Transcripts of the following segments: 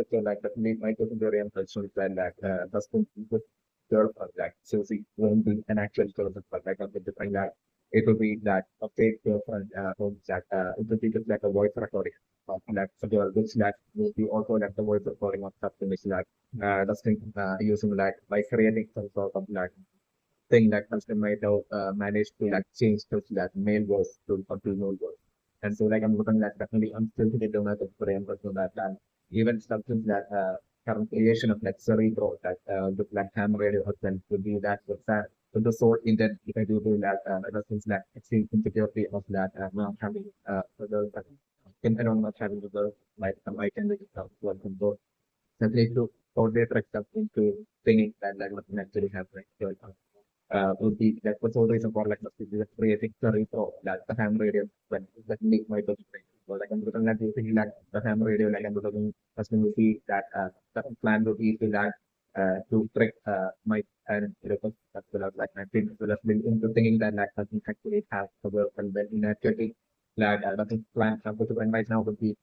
so like definitely my contemporary culture is that husband with girl like Susie won't be an actual girlfriend, but like a different that it will be that a fake girlfriend who's that it will be just like a voice recording of like a girl, which that will be also like the voice recording of something which like Dustin using like by creating some sort of like thing that Dustin might have managed to like change to that male voice to a female voice. And so like I'm looking at definitely I'm still to the method for so that even something that current creation of like cerebro that the like ham radio husband would be that with that with the sort intent if I do that ever since that extreme insecurity of that not having the I don't not having the like I can make it one control simply to portray something to thinking that like what actually happening. So, would be that was always a product of the creating the so that the ham radio when that make my those things. So like I'm looking at using like the ham radio like I'm looking custom will be that the plan would be to that to trick my and as well as like my friends as well as build into thinking that like doesn't actually have the work and then in actually that doesn't plan something to right now would be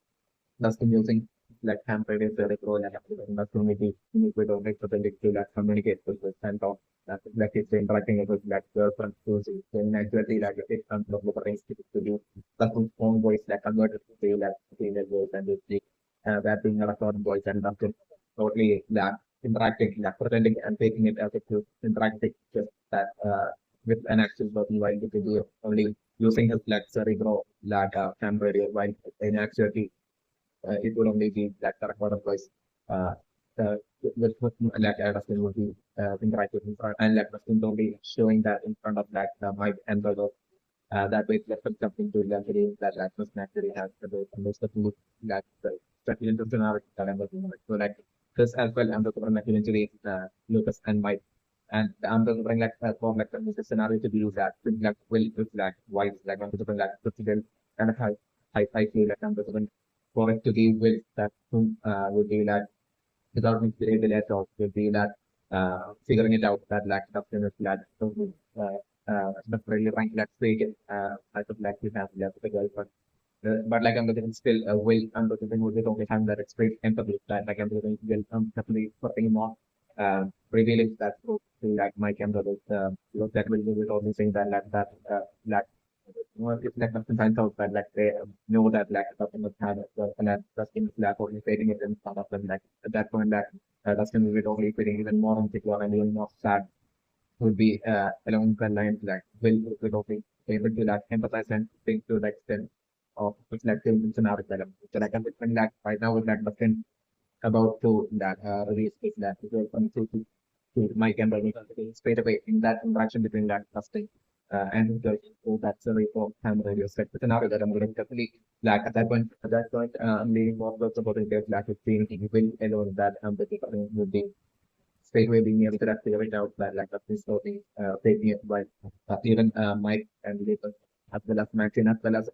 Dustin using like temporary cerebral and Dustin maybe with only pretending to like communicate with the and of that like it's interacting with that person who's then naturally like it comes from the brain to do Dustin's own voice like converted to say like female voice and this that being a record voice and Dustin totally that interacting like pretending and taking it as a to interacting just that with an actual person while the video only using his like cerebral like temporary while in actually it will only be like the recorded voice uh, with like Dustin will be interactive in front and like Dustin will be showing that in front of like the mic and the that way let them something to the video that that was naturally has the most of the that the into scenario that I'm looking at. So like this as well I'm looking at eventually Lucas and Mike and I'm looking like for like the scenario to be used that like will with like why like I'm looking like the kind of I feel like I'm looking for it to be with that would be like without me creating the at all would be that figuring it out that like something is that not really rank that fake I would like to have left the girl but like I'm looking still will I'm looking would be only having that express empathy that like I'm looking will definitely putting more revealing that to like my camera that will do it only saying that like well, it's like nothing finds out that like they know that like something was had and that's in like only creating it in front of them like at that point that that's going to be only creating even more insecure and even more sad would be along the lines like will be able to like empathize and think to the extent of reflective scenario development. So like I'm thinking that right now with that person about to that release it that it will come to my camera straight away in that interaction between that testing and so that's a very for ham radio set with another that I'm going to definitely like at that point I'm leading more towards about it like it's being will alone that the people would be straight away being able to like, figure it out that like this story taking it by even Mike and later as well as Maxine as well as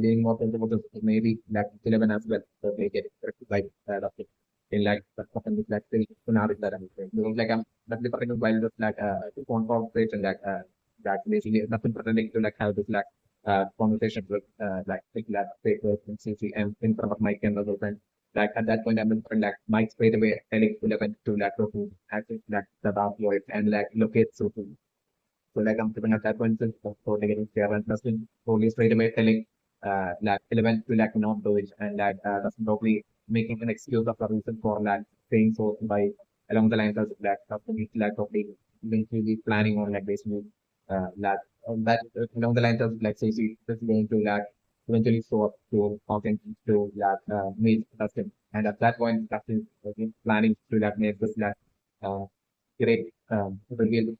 leading more towards about maybe like 11 as well so they get it like in like the company like the scenario that I'm saying. Because like I'm that different while just like phone conversation like that basically nothing pretending to like have this like conversation with like that paper and CCM in front of Mike and other friends. Like at that point I'm in front like Mike straight away telling 11 to like to actually like the dark voice and like locate so so like I'm sitting at that point so getting share and Dustin totally straight away telling like 11 to like not do it and like Dustin probably making an excuse of a reason for like saying so by along the lines of like Dustin is like probably eventually planning on like basically like that along the lines of like say she is going to like eventually show up to talking to like meet Dustin and at that point Dustin is planning to like make this like great reveal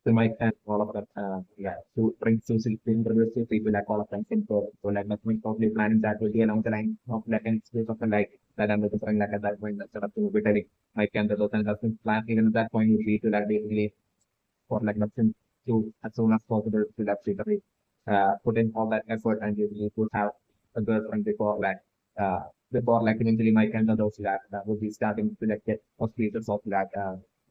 to my and all of that, yeah, to bring Susie to introduce Susie to like all of them simple. So like nothing probably planning that will be along the line of like and space of like that I'm looking for like at that point that's sort of to be telling my candidate and doesn't plan even at that point would be to like basically for like nothing to as soon as possible to like figure put in all that effort and usually would have a girlfriend before like eventually my candidate that would be starting to like get auspicious of like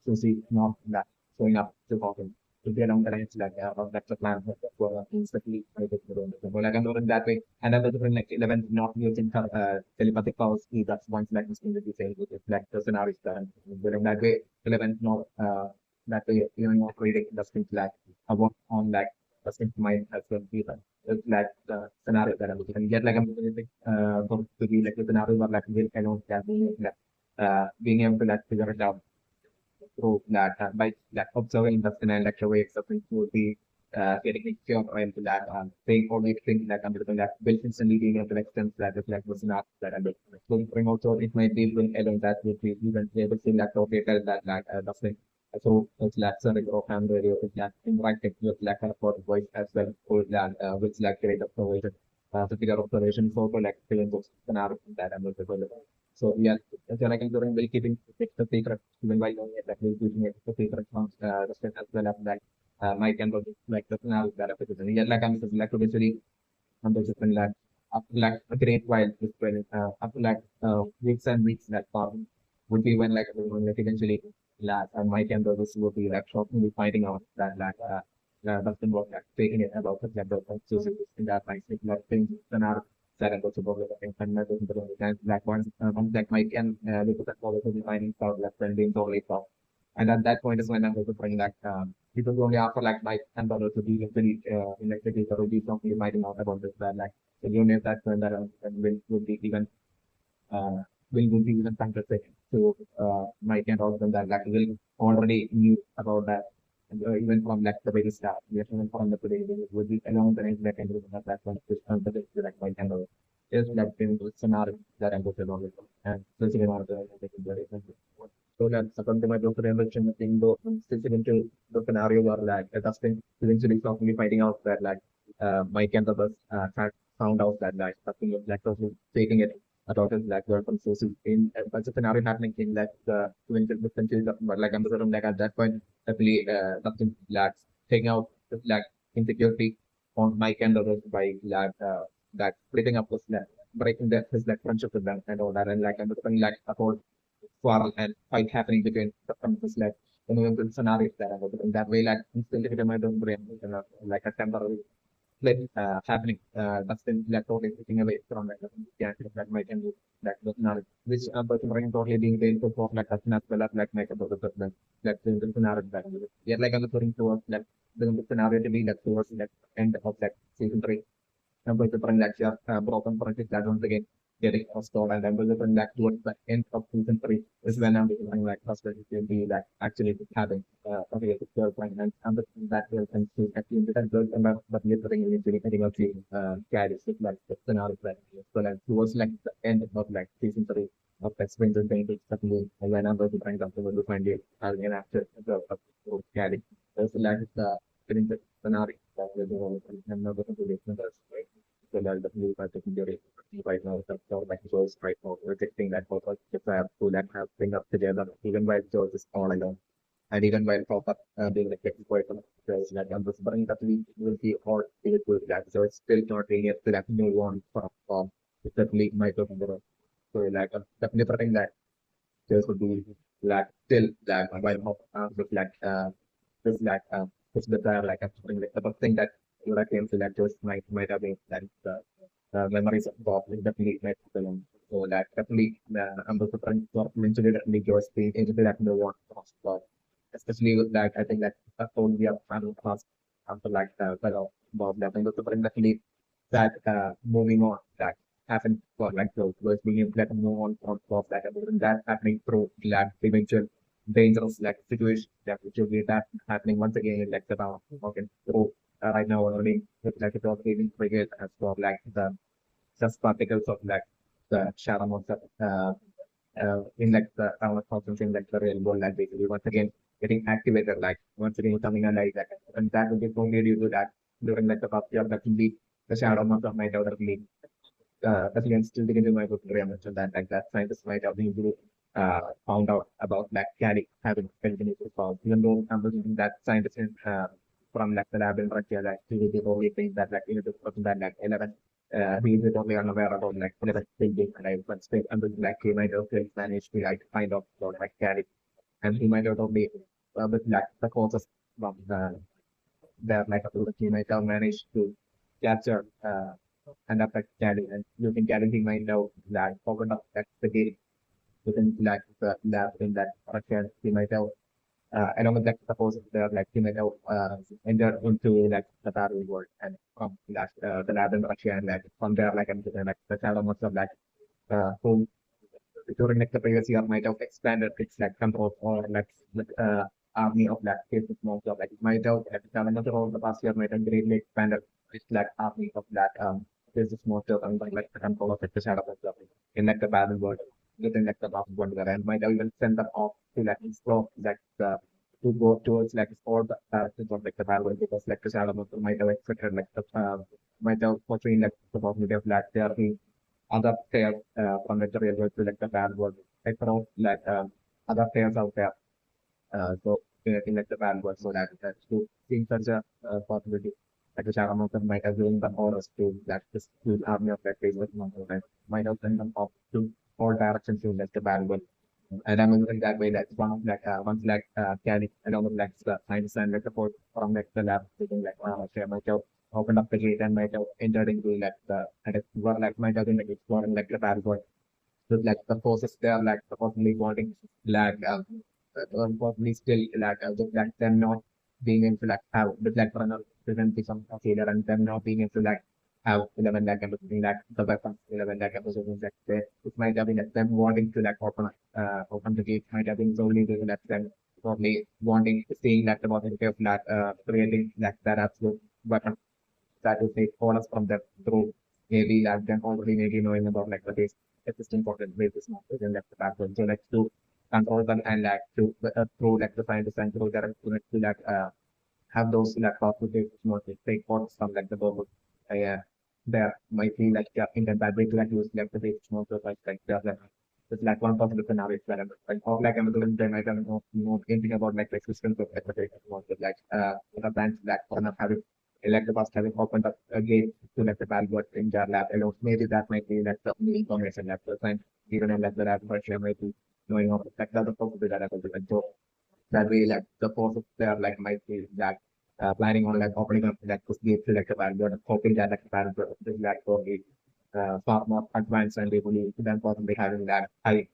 Susie not that showing up to talking. to be along the lines like that's the plan for instantly like I'm doing that way. And then the different like 11 not using telepathic powers that's one like this thing that you say which is like the scenario is done during that way 11 not that way even not reading the things like I work on like the things mind as well people. It's like the scenario that I'm looking and yet like I'm looking going to be like the scenario where like will alone can be like being able to like figure it out through that by like observing the and lecture waves of things would be getting a cure into that saying only thing that I'm doing that will instantly being able to extend that is like was not that I'm doing. Bring also it might be bring alone that would be even able to like operator that doesn't so it's like sorry or hand radio is like interacting with like a for voice as well for that which like great observation to figure observation for like feeling those scenarios that I'm looking. So yeah, so like during will keeping it the secret even while doing it, like we're keeping it the secret from respect as well as like my can like the now that application. Yeah, like I'm just like obviously I'm just like up like a great while this when up like weeks and weeks that farm would be when like eventually last and my can this would be like shockingly finding out that doesn't work like taking it about the like so in that like like things scenario that and also about the and not and like once like my can look at all the finding out like friendly totally top. And at that point is when I'm going to bring like people who only after like my $10 to be very in like the data will be something finding out about this that like the unit that when that will be even uh, will be even fantastic. So my can also that like will already knew about that. And, even from like the very start, we are even from the today would be along the range that can do that one which like my can do. Is like in the scenario that I'm going to along with and so it's about the so that's according to my doctor invention thing though specific into the scenario where like Dustin eventually probably finding out that like Mike and the bus found out that like something was like was taking it about his like were from sources in a bunch of scenario happening in like the eventual differences but like I'm sort of like at that point definitely Dustin lads taking out the like insecurity on Mike and others by like that splitting up was like breaking that his like friendship with them and all that and like I'm like about quarrel and fight happening between the countries like you know the scenarios that are in that way like instantly with my own brain like a temporary split happening that's been like totally taking away from like yeah that might can do that was not which but brain totally being able to like as well as like make about the person like the scenario that yeah like I'm looking towards like the scenario to be like towards like end of like season 3 I'm going to bring that your broken project that once again getting installed and I'm going to bring that towards the end of season 3 is when I'm becoming like frustrated to be like actually having a real girlfriend and understand that girlfriend to actually be that girlfriend but literally eventually getting out to carries with like the scenario that so like towards like the end of like season 3 of that Stranger Things suddenly and when I'm going to bring something to find it having an actor of carry. There's like the getting the scenario that we're doing and not going to be right? So like the blue by taking your right now, so like Joe's right now, rejecting that purpose. If I have to like have bring up together, even while Joe is all alone, and even while proper being like quite because like I'm just bringing that we will be all it will that. So it's still not really to like no one from it's definitely my opinion. So like definitely putting that just would be like still like while with like just like just the like something like the first thing that you like came to like just might have been that memories of Bob is definitely like film. So like definitely I'm also trying to mention it definitely just being into that no one of Bob. Especially with that I think that told we are final class after like Bob definitely also definitely that moving on that happened for like those was being able to move on from Bob and that happening through that eventual dangerous like situation that which will be that happening once again in like the town. Okay. So right now already like it was even triggered as for like the just particles of like the shadow of the in like the town of thousands in like the real world like basically once again getting activated like once again coming alive like and that will be only due to that during like the past year that will be the shadow month of night outer league but again, still digging into my book, I mentioned that like that scientists might have been found out about like carry having continuous response. Even though I'm looking that scientists in, from like the lab in Russia, like they only think that like you know this person that like 11 he is only unaware about like 11 thinking and I but still I'm looking like he might have managed to like find out about like carry and he might not only with like the causes from there, like he might have managed to capture and affect Cali, and using Cali, he might have that opened up that the gate within like the lab in that Russian, he might have along with that, suppose there like he might have entered into like the battle world and from that the lab in Russia, and like from there like and like the shadow most of like who during like the previous year might have expanded its like control or like army of like cases most of like it might have like the challenges of the past year might have greatly expanded its like army of that cases most of and like the control of like, the shadow of in like the battle world within like the battle world and might have even sent them off to like explore like the to go towards like all the characters of like the battle world because like the shadow monster might have expected like the might have foreseen like the possibility of like there being other players from like the real world to like the bad world. Like around like other players out there. So in like the bad world, so that to seeing such a possibility. Like the Shadow Mountain might have given the orders to that this huge army of like Facebook monsters and might have sent them off to all directions to like the bad world. And I'm in that way that once like Cali along with like the science and like the support from like the lab taking like share might have opened up the gate and might have entered into like the and explore like might have been like exploring like the bad world. So like the forces there like supposedly wanting like possibly still like just like them not being able to like have the like present some failure and them not being able to like have 11 lakh everything like the weapons 11 lakh episodes like it might have been like them wanting to like open the gate might have been solely to like them probably wanting seeing like the possibility of like creating like that absolute weapon that will take orders from them through maybe like them already maybe knowing about like the base existing important basis models and like the background. So like to control them and like to through like the scientists and through their to like have those like positive motives take orders from like the government. Yeah, there might be like in the bad way to like use like the base models like the it's like one possible scenario experiment. Like or like I'm doing then I don't know anything about like the existence of like the data model like the banks that for not having like the past having opened up a gate to like the bad work in their lab alone. Maybe that might be like the only information lab the science even in like the lab version might be knowing of like the other possibility that I could like so that way like the process there like might be that planning on like opening up like this gate to like the bad work hoping that like the bad work is like probably far more advanced and able to then possibly having that high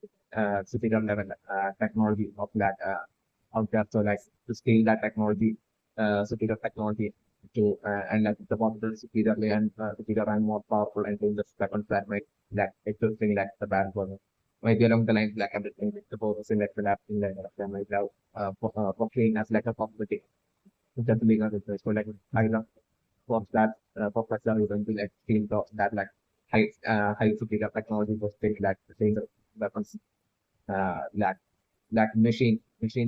superior level technology of that out there. So like to scale that technology, superior technology to and like the possible superior and more powerful and dangerous weapons that might like existing like the bad one. Maybe along the lines like everything with the purpose in like the lab in like the might have for clean as like a possibility. Just legal research. So like I love for that purpose are going to like scale that like high superior technology was take like the same weapons like machine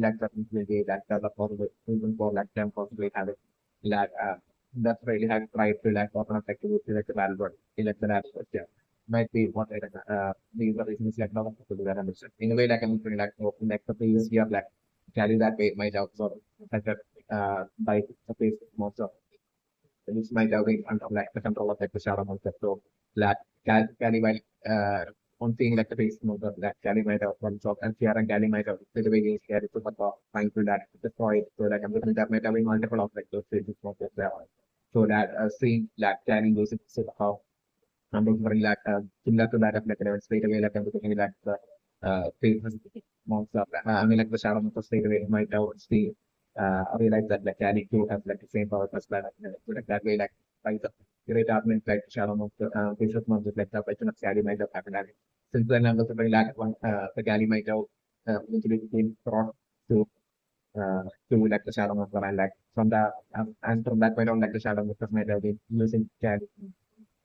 like definitely like the possible even for like them possibly having like that's really have tried to like open up like to like the battle world in like the lab but yeah might be what I these are reasons like not to do that understand in a way like I'm feeling like open like the previous year like carry that way my job sort of like that by the place most of which might have been under like the control of like the shadow monster. So like Cali might on seeing like the base mode of that Cali might have one shot and Sierra and Cali might have the way is here to trying to that destroy it. So like I'm looking that might have been multiple of like those phases of there. So that seeing like Cali using sort of how I'm looking like similar to that of like straight away like I'm looking like the phases monster. I mean like the shadow monster straight away might have see realize that like Cali too has like the same power as well. So like that way like by the great argument like shadow monster faces monster like the question of Cali might have happened. And since then I'm also very like one the Cali might have eventually became brought to like the shadow monster and like from the and from that point on like the shadow monster might have been using Cali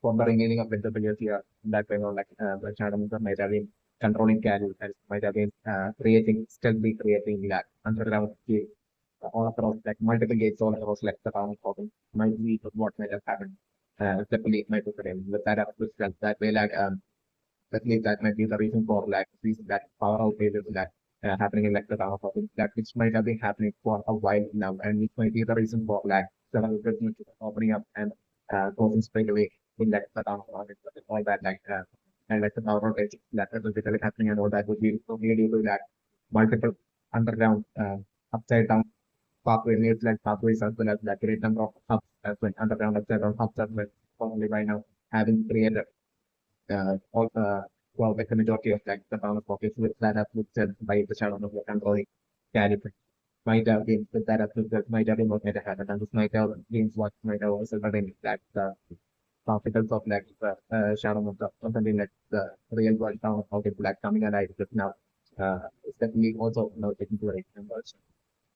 for the remaining of the players here, that way on like the shadow might have been controlling carry and might have been creating stealthily creating like underground cave all across like multiple gates all across like the town hopping might be what might have happened. The police might have been with that up with that way like definitely that might be the reason for like reason that power outages that happening in like the town hopping that which might have been happening for a while now and which might be the reason for like several businesses opening up and causing straight away in like the town hall and all that like and like the power outage that is basically happening and all that would be really due to that multiple underground upside down pathway, needs like pathways as well as like great number of hubs as well, underground underground hubs as well. Probably by now having created all well, like the majority of like the town of pockets with that have looked at by the shadow of the controlling caliber. Might have been with that have looked at might have been what might have happened, and this might have been what might have also been that particles of like shadow of the something like the real world town of pocket black coming alive just now. It's definitely also now taking into account.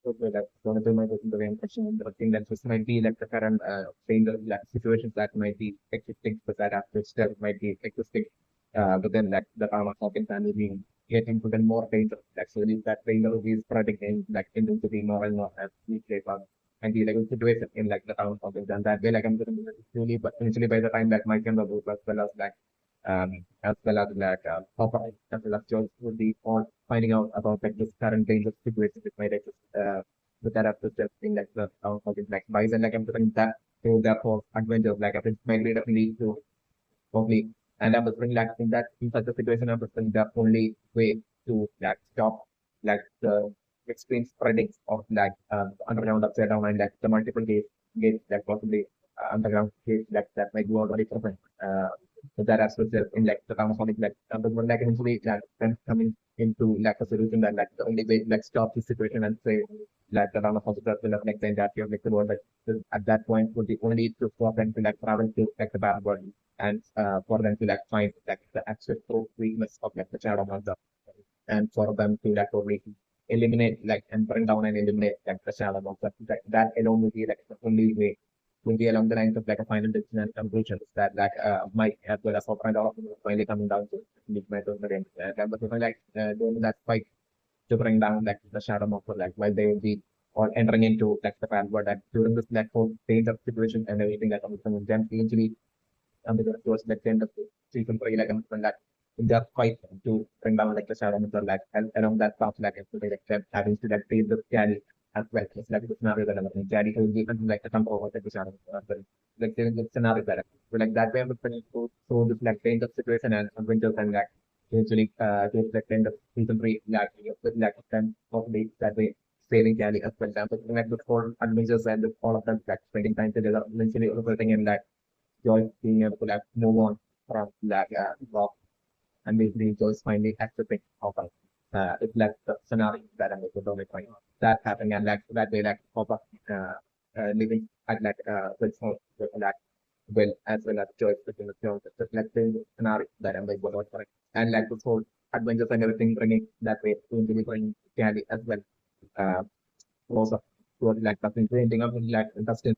Okay, that's going to be my question. The main question, the thing that just might be like the current danger like situations that might be existing, but that after that might be existing. But then like the Rama Hawkins family being getting to the more danger. Like so that danger is spreading in like intensity more and more as we shape up and the like situation in like the town Hawkins and that way like I'm going to really but initially by the time that my camera book as well as like as well as like Hopper as well as George would be all finding out about like this current dangerous situation which might exist with that after just in like the town Hawkins like buys and like I'm putting that to that whole adventure like I think might be definitely to probably and I was bringing like in that in such a situation I was thinking the only way to like stop like the extreme spreading of like underground upside down and like the multiple gates that possibly underground gates that might go already present. So that aspect in like the Panasonic like but when like eventually like then coming into like a solution that like the only way like stop this situation and say like the Panasonic will have like the entirety of like the world like at that point would be only to stop them to like travel to like the bad world and for them to like find like the actual true weakness of like the shadow monster and for them to like probably eliminate like and bring down and eliminate like the shadow monster that alone will be like the only way will be along the lines of like a final decision and conclusions that like might as well as kind of finally coming down to midnight of the game. But like doing that fight to bring down like the shadow monster like while they will be all entering into like the bad world and during this like whole stage of situation and everything that comes from them eventually towards the end of the season 3, like I'm like in that fight to bring down like the shadow monster, like and along that path, like actually like having to like face the carry as well. It's like the scenario that I'm in. Carry will be like the control over the shadow monster. Like the scenario that so like that way I'm going to so this like change of situation and adventures and like eventually towards the end of season 3, like with like them possibly that way saving Cali as well. Example, like the four adventures and all of them like spending time together, eventually resulting in like Joyce being able to like move on from like rock and basically Joyce finally accepting Hopper. It's like the scenario that I'm able to make that happening and like that way like Hopper living at like with like well as well as Joyce within the film. It's just like the scenario that I'm able to make. And like this whole adventures and everything bringing that way to be bringing Candy as well. Uh, also towards like something to ending up in like Dustin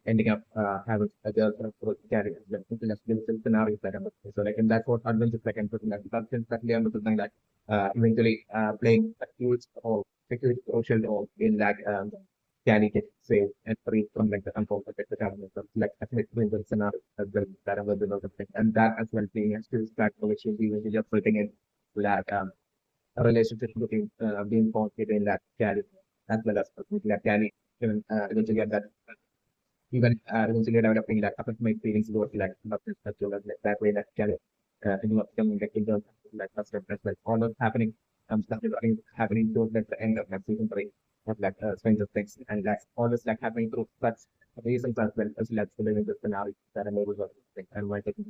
ending up having a girlfriend for carry like different scenarios that I'm so like in that what adventures like I'm putting like Dustin certainly I'm something like eventually playing a huge role a huge crucial role in like carry get saved and free from like the unfold of the government so like definitely the scenario as well that I'm developing and that as well being a skills that which will be really just putting in like a relationship between being formed between that carry as well as that carry even eventually at that even eventually developing like affect my feelings towards like not just that like that way that carry ending up becoming like in terms of like custom like all those happening stuff is happening towards like the end of like season 3 of like Stranger Things and like all this like happening through such reasons as well as like living the scenario that I'm able to think and my taking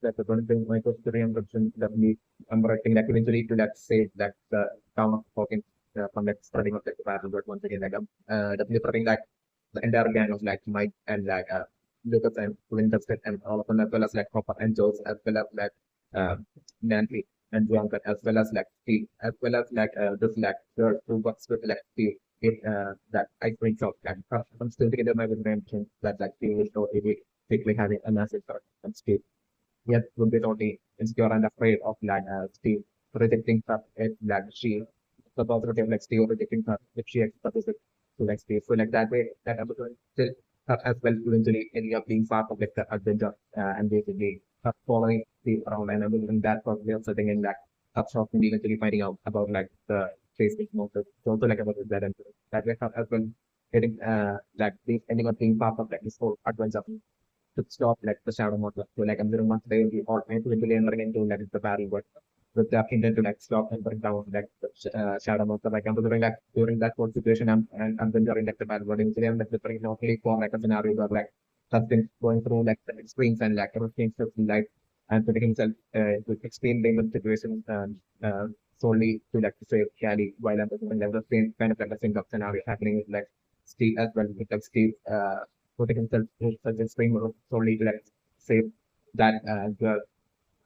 that's the one thing my question that we I'm writing like eventually to like say that the town of Hawkins from like starting of like the battle but once again like definitely starting like the entire gang of like Mike and like Lucas and Winchester and all of them as well as like Copper and Jones as well as like Nancy and Bianca as well as like Steve as well as like this like third who works with like Steve it that I bring out like I'm still together my with mention that like Steve is totally basically having a massive start and Steve yet would be totally insecure and afraid of like Steve rejecting her if like she the possibility of like Steve rejecting her if she expresses it to like Steve. So like that way that episode still as well eventually ending up being part of like the adventure and basically following Steve around and everything that possibly also sitting in like shop and eventually finding out about like the Facebook motive. So also like about that and that way as well getting like being ending up being part of like this whole adventure to stop like the shadow mode. So like I'm doing once they will be all eventually entering into like the battle world with the intent to like stop and bring down like shadow monster. Like I'm doing like during that whole situation, I'm then during like the bad word incident, like the bring not only for like a scenario where like something going through like the extremes and like everything stuff in life and putting himself to extreme dangerous situations solely to like to save Cali while I'm doing like the same kind of like the same scenario happening with like Steve as well with like Steve putting himself in such extreme role solely to like save that girl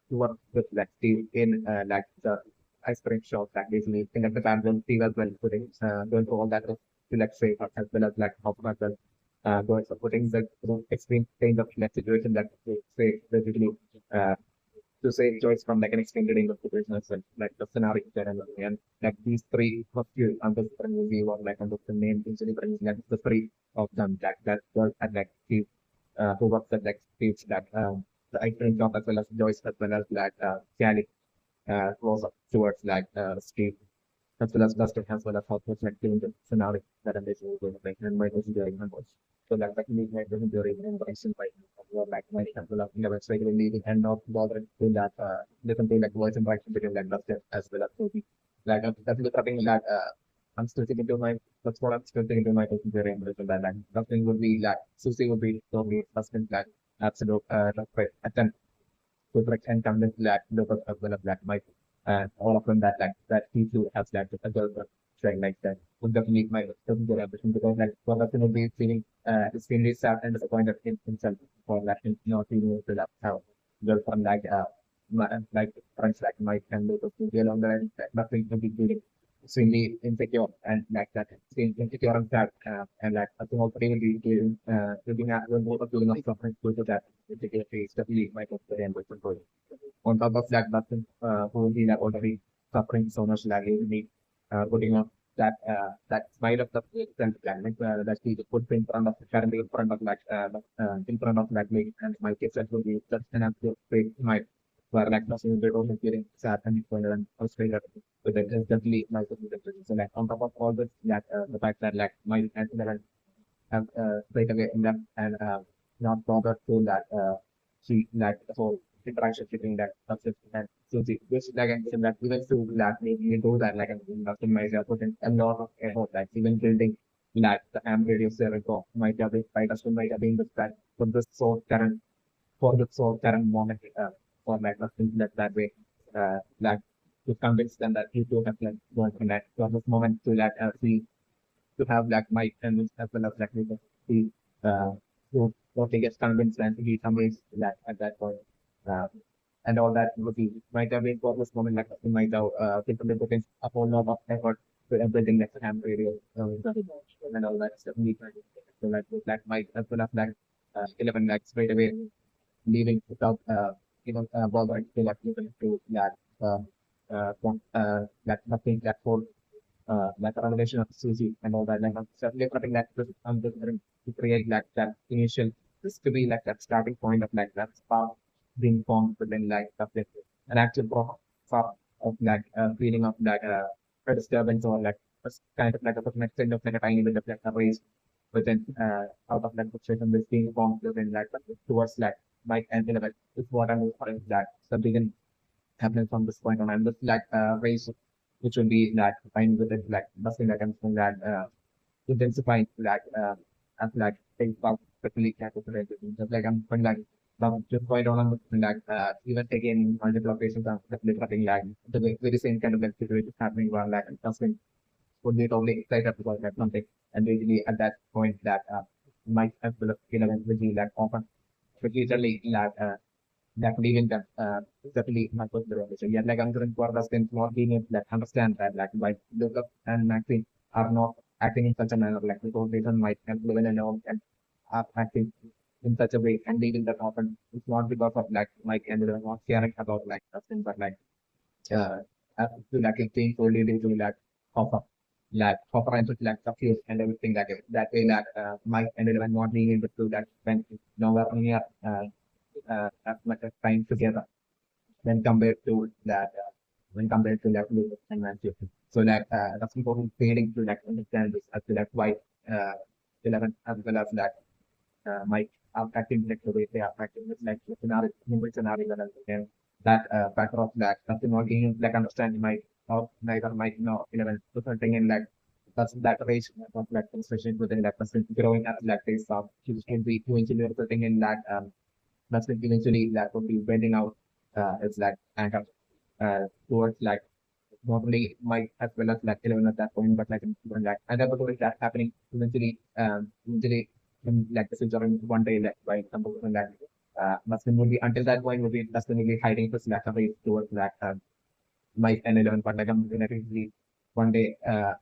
to work with like Steve in like the ice cream shop that basically in like the background Steve as well putting going through all that to like save her as well as like help her as well going so putting the extreme kind of like situation that they say basically uh to save Joyce from like an extended English situation as well, like the scenario that and like these three of you on the movie or like on the name usually brings like the three of them that work at like Steve who works at like Steve's that the ice cream shop as well as Joyce as well as like Cali goes up towards like Steve as well as Dustin as well as how to like doing the scenario that I'm basically going to make and my engineering numbers. So like me my engineering and by like my example of the website will leaving and not bothering to that different thing like voice interaction between like Dustin as well as Toby. Like that's the something that I'm still thinking to my that's what I'm still thinking to my engineering that like Dustin would be like Susie would be Toby Dustin like absolute attempt with like and convince that local as well as that might all of them that like that P2 has that as well as saying like that would definitely my doesn't get ambition because like one of them will be feeling extremely sad and disappointed in himself for that in not being able to that how well from like like friends like Mike and Lucas will be along the line that nothing will be feeling extremely insecure and like that extreme insecure and sad and like I think also will be doing looking at when both of doing of suffering due to that particular phase definitely might have the end with control. On top of that, Dustin, who he like already suffering so much like he need putting up that smile of the self planet that he put in front of currently in front of like in front of like me and my kids that will be just an absolute great smile where like nothing they don't feeling sad and frustrated with it is definitely my so like on top of all this that the fact that like my and have straight away in them and not bother to that see that whole interaction between that substance and Susie. Which like I said that even to that maybe do that like in customizer put in a lot of effort like even building that the amp radio server might have been by custom might have been that for the source current for the source current moment for like things that way like to convince them that you do have like going from that for this moment to that see to have like Mike and as well as like the who totally gets convinced and he amazed that at that point. Uh, and all that would be might have been for this moment like he might have people put in a whole lot of effort to everything like the ham radio and all that stuff. So like Mike as well as like 11 like straight away leaving without bothering to like even to that that nothing that whole like a revelation of Susie and all that. Like I'm certainly putting that I'm just going to create like that initial this to be like that starting point of like that spark being formed within like an actual spark of like feeling of like a disturbance or like kind of like a certain extent of like a tiny bit of like a raise within out of that situation this being formed within like towards like Mike and 11 is what I'm calling that something happening from this point on. And this like race, which will be like combined with it, like busting like I'm saying that intensifying like as like things about quickly calculated. Just like I'm going like just going on with like even taking multiple occasions and definitely cutting like the very same kind of like situation happening while like something would be totally excited about like something. And basically at that point that might have to look will be like often repeatedly like that leaving them certainly my personal relation. Yet like Ankaran for us then not being able to like, understand that like by Lucas and Maxine are not acting in such a manner like the whole reason might and live in alone and are acting in such a way and leaving that often it's not because of like Mike and they're not caring about like Justin but like uh to like it being solely due to like Hopper and like confused and everything like that way that Mike and everyone not being able to that spend nowhere near as much as time together when compared to that when compared to like Lucas and Matthew. So like that's important failing to like understand this as to like why 11 as well as that Mike are acting like the way they are acting with like the scenario, scenario and everything. that factor of that nothing not being like understanding my of neither might nor 11 resulting in like that's that ratio of like frustration within that person growing as like they stop eventually resulting in that that's like eventually that would be bending out it's like anchor towards like not only my as well as like 11 at that point, but like even like and that was that happening eventually in like the future in one day like by some person that Muslim would be until that point would be definitely hiding his lack of race towards that my and 11, but like I'm gonna really one day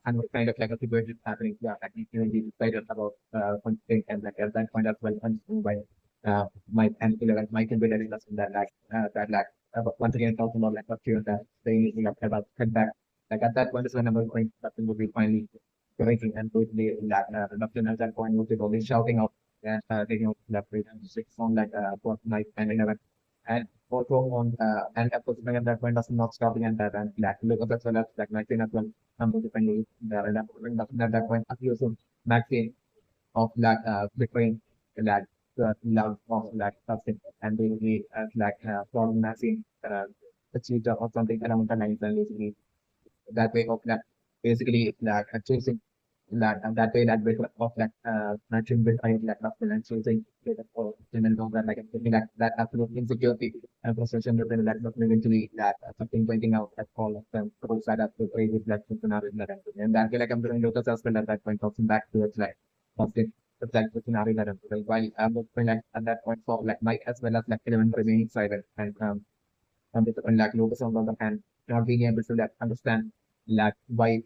and what kind of like a situation happening. Yeah, I think really excited about one thing and like at that point as well understood by my and 11 my computer lesson that like once again talking about like what you that saying about cutback. Like at that point is when I was going something would be finally breaking and totally in that reduction at that point would be probably shouting out and taking out that rate and six on like both night and 11 and also on and of course at that point does not stopping and that and like look up as well as like magazine as well depending there and at that point accusing magazine of like between like love of like something and basically as like from magazine achieved or something around the lines and basically that way of that basically like chasing that and that way that way of like matching with I like after and chasing with or and all that like something like that absolute insecurity and frustration within that not eventually that something pointing out at all of them through that up to crazy like scenario that and that way like I'm doing Lucas as well at that point talking back towards like something it's like the scenario that I'm doing while I'm looking like at that point for like Mike as well as like 11 remaining silent and with like Lucas on the other hand, not being able to like understand like why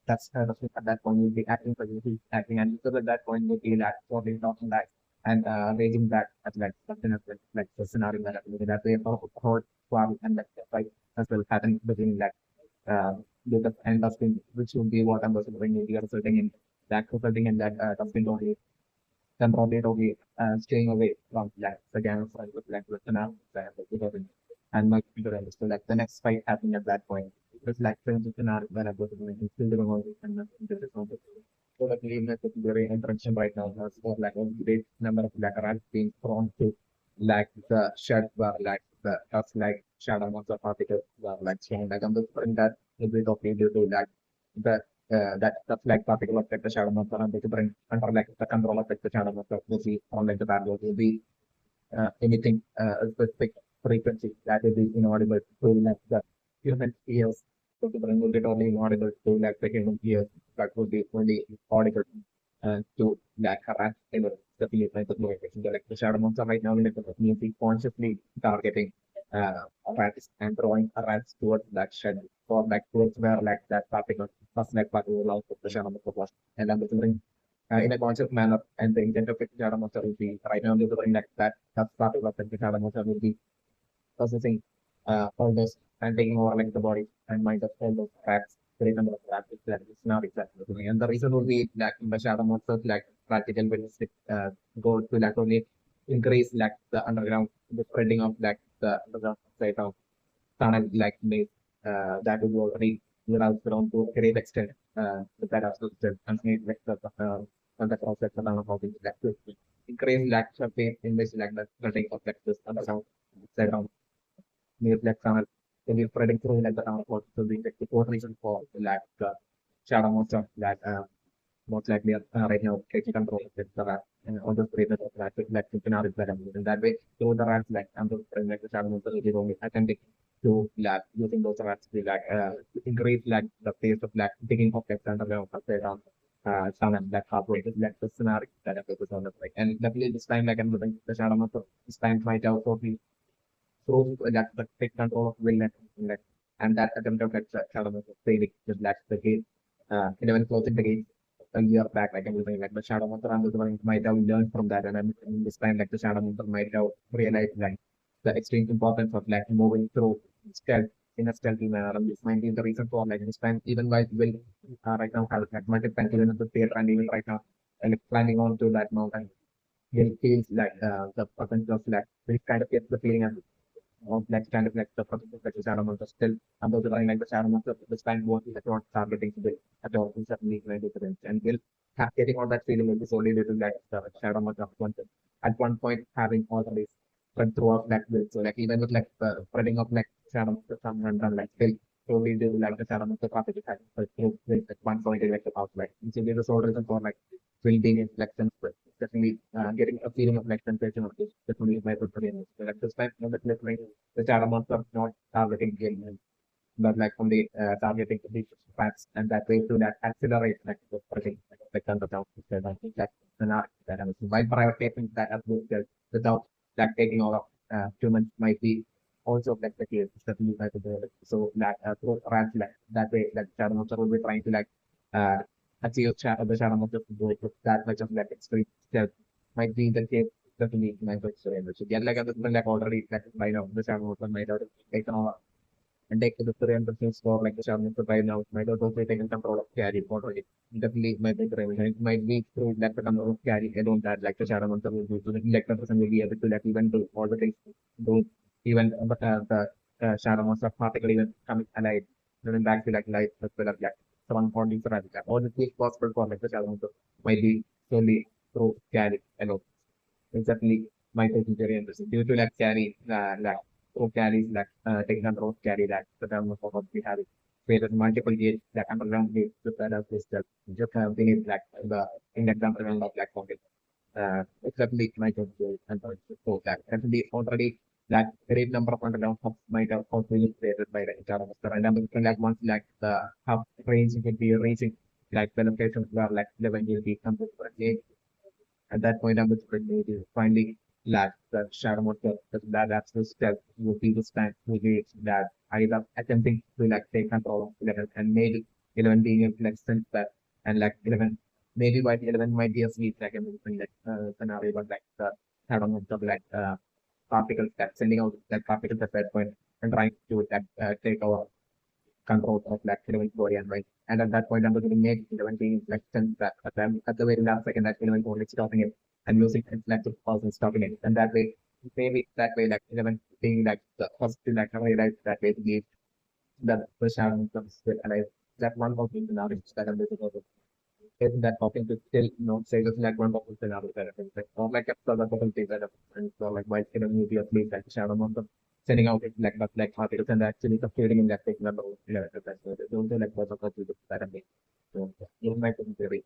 that's kind of at that point you'll be acting for you acting and because at that point you'll be like totally talking back and raging back at like something as like the scenario that happened that way of hurt wow and like the fight as well happened between like Lucas and Dustin, which would be what I'm also doing resulting in that resulting in that Dustin only temporarily away, staying away from like the gang of with like with the now and my computer understood like the next fight happening at that point. It was like friends with an art when I was doing still doing all this and this is all this. So like really like it's very interaction right now has for like a great number of like rats being thrown to like the shed where like the us like shadow monster particles were like thrown like on the in that a bit of due to like the that stuff like particle affect the shadow monster and they could bring under like the control affect the shadow monster will be on like the bad will be anything a specific frequency that will be inaudible to like the human ears. So the brain will get only inaudible to like the human ears that will be only audible to like harass the field like the location. Like the shadow monster right now like the music consciously targeting rats and drawing rats towards that shed or like towards where like that particle first like particle out of the shadow monster was and I'm listening in a conscious manner and the intent of the shadow monster will be right now the like that particle of the shadow monster will be processing all those and taking over like the body and mind of all those facts, great number of facts that is not exactly doing. And the reason would be like in the shadow monsters like practical realistic go to like only increase like the underground the spreading of like the underground side of tunnel like base that will already around to a great extent that has to continue with the process around how things like to increase like surface in which like the spreading of like this underground side of near like tunnel when you're spreading through like the tunnel so the fourth reason for like shadow monster that most likely right now taking control of the rat and all those creators of that like scenarios that I'm using that way through the rats like I'm just like the shadow monster is only attempting to like using those rats to like increase like the pace of like digging of like underground upside down some and like halfway is like the scenario that I'm focused on the like and definitely this time like I'm using the shadow monster this time might also be through that the take control of will and something like and that attempt of like shadow monster failing just that's the case 11 closing the game a year back, like everything, like the Shadow Monster and the one might have learned from that, and this time, like the Shadow Monster might have realized like the extreme importance of like moving through stealth in a stealthy manner, and this might be the reason for like this time, even while will right now have like multiple times even at the theater, and even right now, like climbing onto that mountain, he feels like the presence of like he kind of gets the feeling of like kind of like the process of like the shadow monster still and those are like the shadow monster this time what is not targeting to the at all is certainly very different and will have getting all that feeling is only due to like the shadow monster at one point having all the spread throughout like this. So like even with like the spreading of like shadow of the sun and then like still slowly do like the shadow of the prophet is having through with like one point like the outline. So there is all reason for like building it like sense definitely getting a feeling of like sensation of this definitely my preference. So like this time you know, the shadow of not targeting game but like only targeting the facts and that way to that accelerate like the project like on the down I think that's an art that I was while prioritizing that as well without like taking all of humans might be also like the case certainly by the so that through around like that way like shadow monster will be trying to like uh achieve the shadow monster to do it with that much of like extreme stealth might be the case certainly in my experience. So yeah, like I was like already like by now the shadow monster might have taken over and take the 300 for like the Sharman to try now. Might also be taken control of carry for it. Definitely might be driven. It might be through that the control of carry. I don't that like the Sharman will do to the elected person will be able to like even do all the things do even the Sharman of particle even coming alive. Then back to like life as well as like someone bonding for that. All the things possible for like the Sharman might be solely through carry alone. Exactly my vegetarian recipe. Due to like carry like road carries like taking on road carry that the term of what we have it. Created multiple gates that underground gates to set up this just have been it like the in the example of black pocket. Exactly my vegetarian and so that definitely already that great number of underground hubs might have also been created by the entire master. And I'm looking like once like the hub range will be reaching like the locations where like 11 will be completely at that point, I'm maybe finally lack the shadow of that that's the step would be the stand would be that I love attempting to like take control of 11 and maybe 11 being able to like sense that and like 11 maybe by the 11 might be a sleep like a movement like scenario but like the shadow of the like particles that sending out that particles at that point and trying to like take over control of like 11 Korean, right? And at that point, I'm going to make 11 being like sent back at the very last second that 11 Korean is stopping it and using it's like the person stopping it. And that way, maybe that way, like 11 being like the first to like realize that way to believe that the shadow comes still alive. That one of the scenarios that I'm looking for is that popping to still not say just like one of the scenarios that happens. Like, or like a other couple things that happen. And so like while in a movie or please like shadow monster sending out it like but like particles and actually succeeding in that thing number that's don't say like what's up with that and so you might be very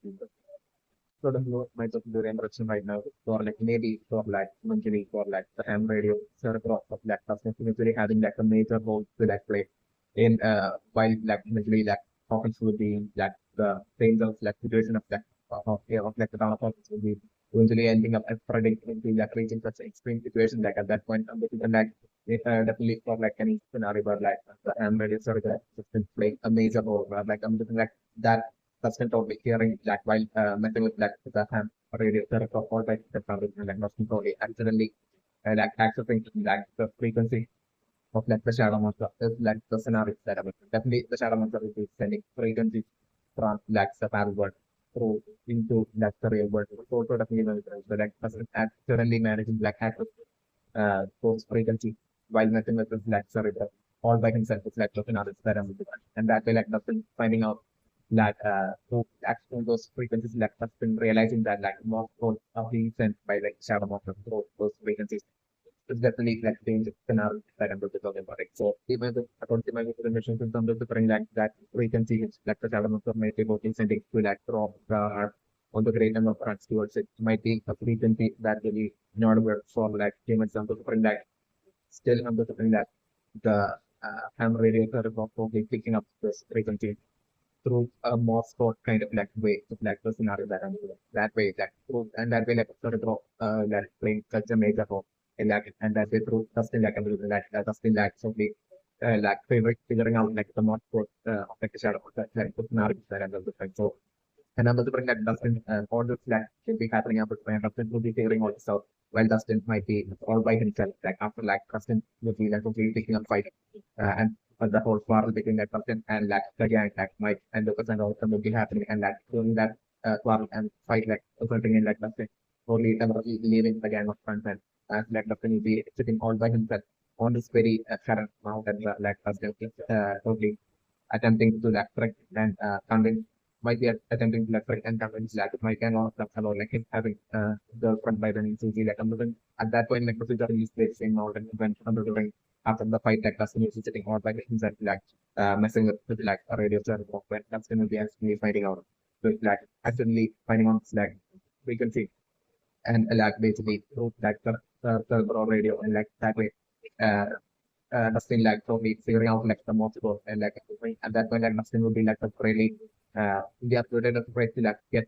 sort of know my secondary interaction right now for like maybe for like mentally for like the ham radio cerebral of like person usually having like a major role to like play in while like mentally like office would be like the range of like situation of like of like the town of office would be eventually ending up as predicting into like reaching such extreme situation like at that point and like it, definitely for like any scenario but like the ham radio cerebral system playing a major role like I'm looking like that constant of hearing that while messing with that the ham radio circle all by the public and like not controlling accidentally like accessing like the frequency of like the shadow monster is like the scenario that I'm definitely the shadow monster will be sending frequencies from like the parallel world through into like the real world. So also definitely the like person accidentally managing black access those frequency while messing with this like cerebral all by himself it's like the scenario that I'm and that way like nothing finding out that who actually those frequencies like has been realizing that like more code are being sent by like shadow of those frequencies. It's definitely like change scenario that I'm talking about it. So even the according to my information in terms of the bring like that frequency is like the shadow of may be working sending to like from on the great number of fronts towards it might be a frequency that will be not work for like humans to bring that still I'm bring that the ham radio of picking up this frequency through a more sport kind of like way of like the scenario that I'm doing. That way, like through and that way like sort of that playing such a major role in that and that way through Dustin like I'm doing that Dustin like simply like favorite figuring out like the more sport of like the shadow of that like the scenario that I'm doing. So and I'm also bring that Dustin all this like should be happening after when Dustin will be figuring all this out while Dustin might be all by himself like after like Dustin will be like completely picking up fight and the whole quarrel between that person and like the gang like Mike and Lucas and all will be happening and like doing that quarrel and fight like resulting in like Dustin only leaving the gang of friends and like Dustin will be sitting all by himself on this very current mountain like Dustin totally attempting to like correct and convince might be attempting to like and convince like my can or stuff about like him having girlfriend by the name Susie. Like I'm looking at that point like procedure is facing out and when I'm doing after the fight like Dustin is sitting out like himself like messing with like a radio channel when Dustin will be actually fighting out. So it's like accidentally finding on like frequency and like basically through like the raw radio and like that way Dustin like probably figuring out like the most goal and like at that point like Dustin would be like a really the uploaded a great to like get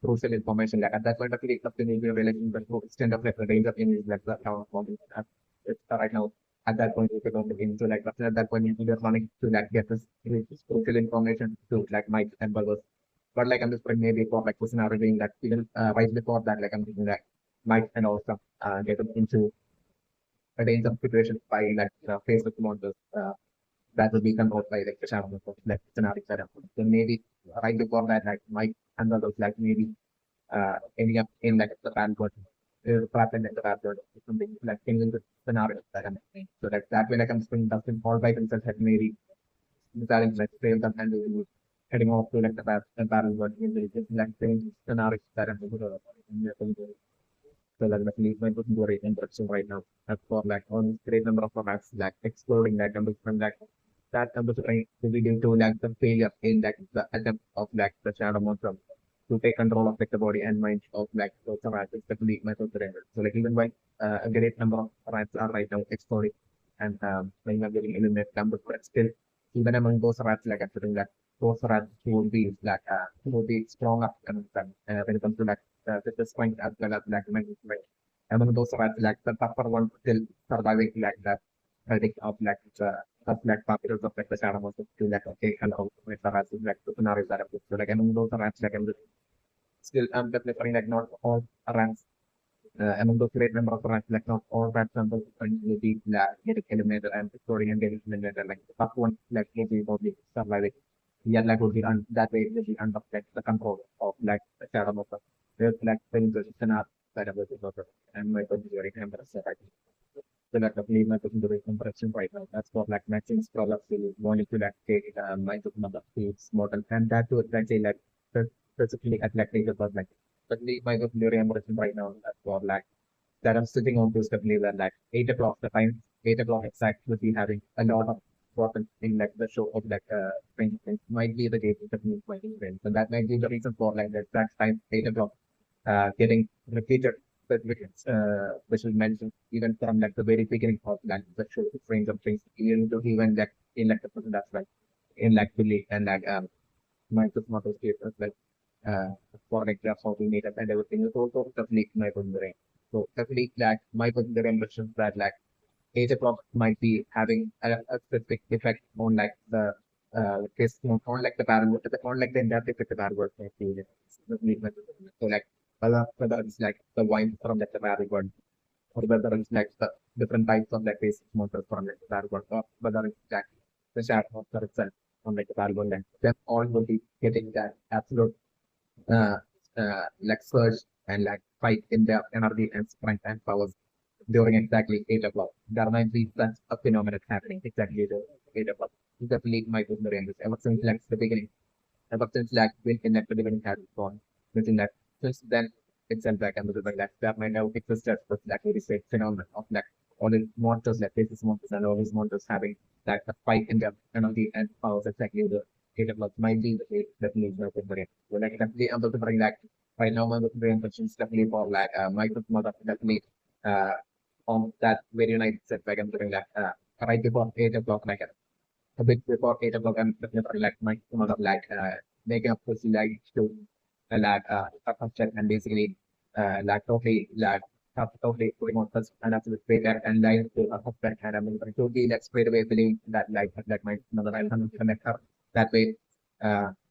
crucial information like at that point actually Dustin will be realizing the full extent of like the range of images like the how it's right now at that point you could only into like at that point you're running to like get this crucial information to like Mike and Bulbers. But like I'm just putting maybe for like scenario being that even right before that like I'm thinking that Mike and also get into a range of situations by like Facebook monitors that will be controlled by like the channel of like scenario setup. So maybe right before that like Mike and others like maybe ending up in like the band word pattern in the band word something like changing the scenario that I'm saying. So that way like I'm spending Dustin all by himself had maybe deciding like fail them and they heading off to like the battle word just like saying scenario that I'm going to so like definitely my looking very interesting right now. As for like on great number of formats like exploring that number from like that number trying to lead into like the failure in like the attempt of like the shadow monster to take control of like the body and mind of like those formats is definitely my favorite. So like even when a great number of formats are right now exploring and playing a very eliminate number but still even among those rats like actually like those rats who would be like who would be stronger and when it comes to like this point as well as like management. Among those rats like the tougher one still surviving like that I think of like the of like populars of like the shadow monster to like okay hello with the rats like the scenarios that are put. So like among those rats like I'm still I'm definitely like not all rats among those great number of rats, like not all rats numbers will be like getting eliminated and storing and getting eliminated. Like the first one, like maybe probably surviving. Yeah, like would be that way it will be under like the control of like the shadow of the there's like things that can have side of the developer and my very embarrassed right. So like definitely my very compression right now. That's for like matching products really wanted to like take my number fields model and that would like say like specifically at like data like but my very embarrassing right now that's for like that I'm sitting on this definitely that like 8 o'clock the time 8 o'clock exact would be having a lot of important in like the show of like things might be the date definitely might be friends. So that might be the reason for like the exact time 8 o'clock getting repeated specific which was mentioned even from like the very beginning of like the show range of things even to even like in like the person that's like in like Billy and like Microsoft model cases like uh for example how we made up and everything is also definitely my brain. So definitely like my particular impressions that like 8 o'clock might be having a specific effect on like the case on like the parallel on like the entire effect the parallel so like whether it's like the wine from like the parallel or whether it's like the different types of like basic monsters from like the parallel or whether it's like the shadow monster itself on like the parallel length. Then all will be getting that absolute uh, like surge and like fight in their energy and strength and powers during exactly 8 o'clock. There might be such a phenomenon happening exactly at 8 o'clock. You definitely might be the this ever since like the beginning. Ever since like when connected the beginning has gone. Within that since then itself like and like that that might have existed with like very safe phenomenon of like all these monsters like basis monsters and all these monsters having like a fight in their energy and powers exactly the 8 o'clock might be the case definitely is the brain. So like definitely I'm to bring like right now my brain questions definitely for like my mother definitely uh on that very night setback I'm doing that right before 8 o'clock like a bit before 8 o'clock I'm definitely like my mother like making up pussy like to like check and basically like totally like totally putting on first and after the straight there and like to a husband and I'm going to be like straight away believe that like my mother I can connect her that way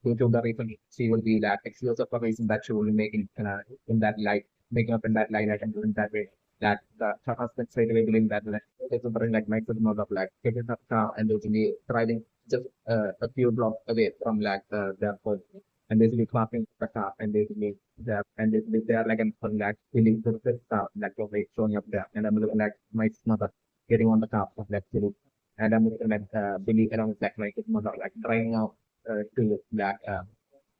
due to the reason she will be like excuse of the reason that she will be making in that light making up in that light I can do in that way that the husband straight away believing that like it's something like my good mother like taking her car and basically driving just a few blocks away from like their home and basically parking the car and basically they are like an like feeling to the car like okay showing up there and I'm looking like my mother getting on the car of that city and I'm looking at Billy around like my mother like driving out to like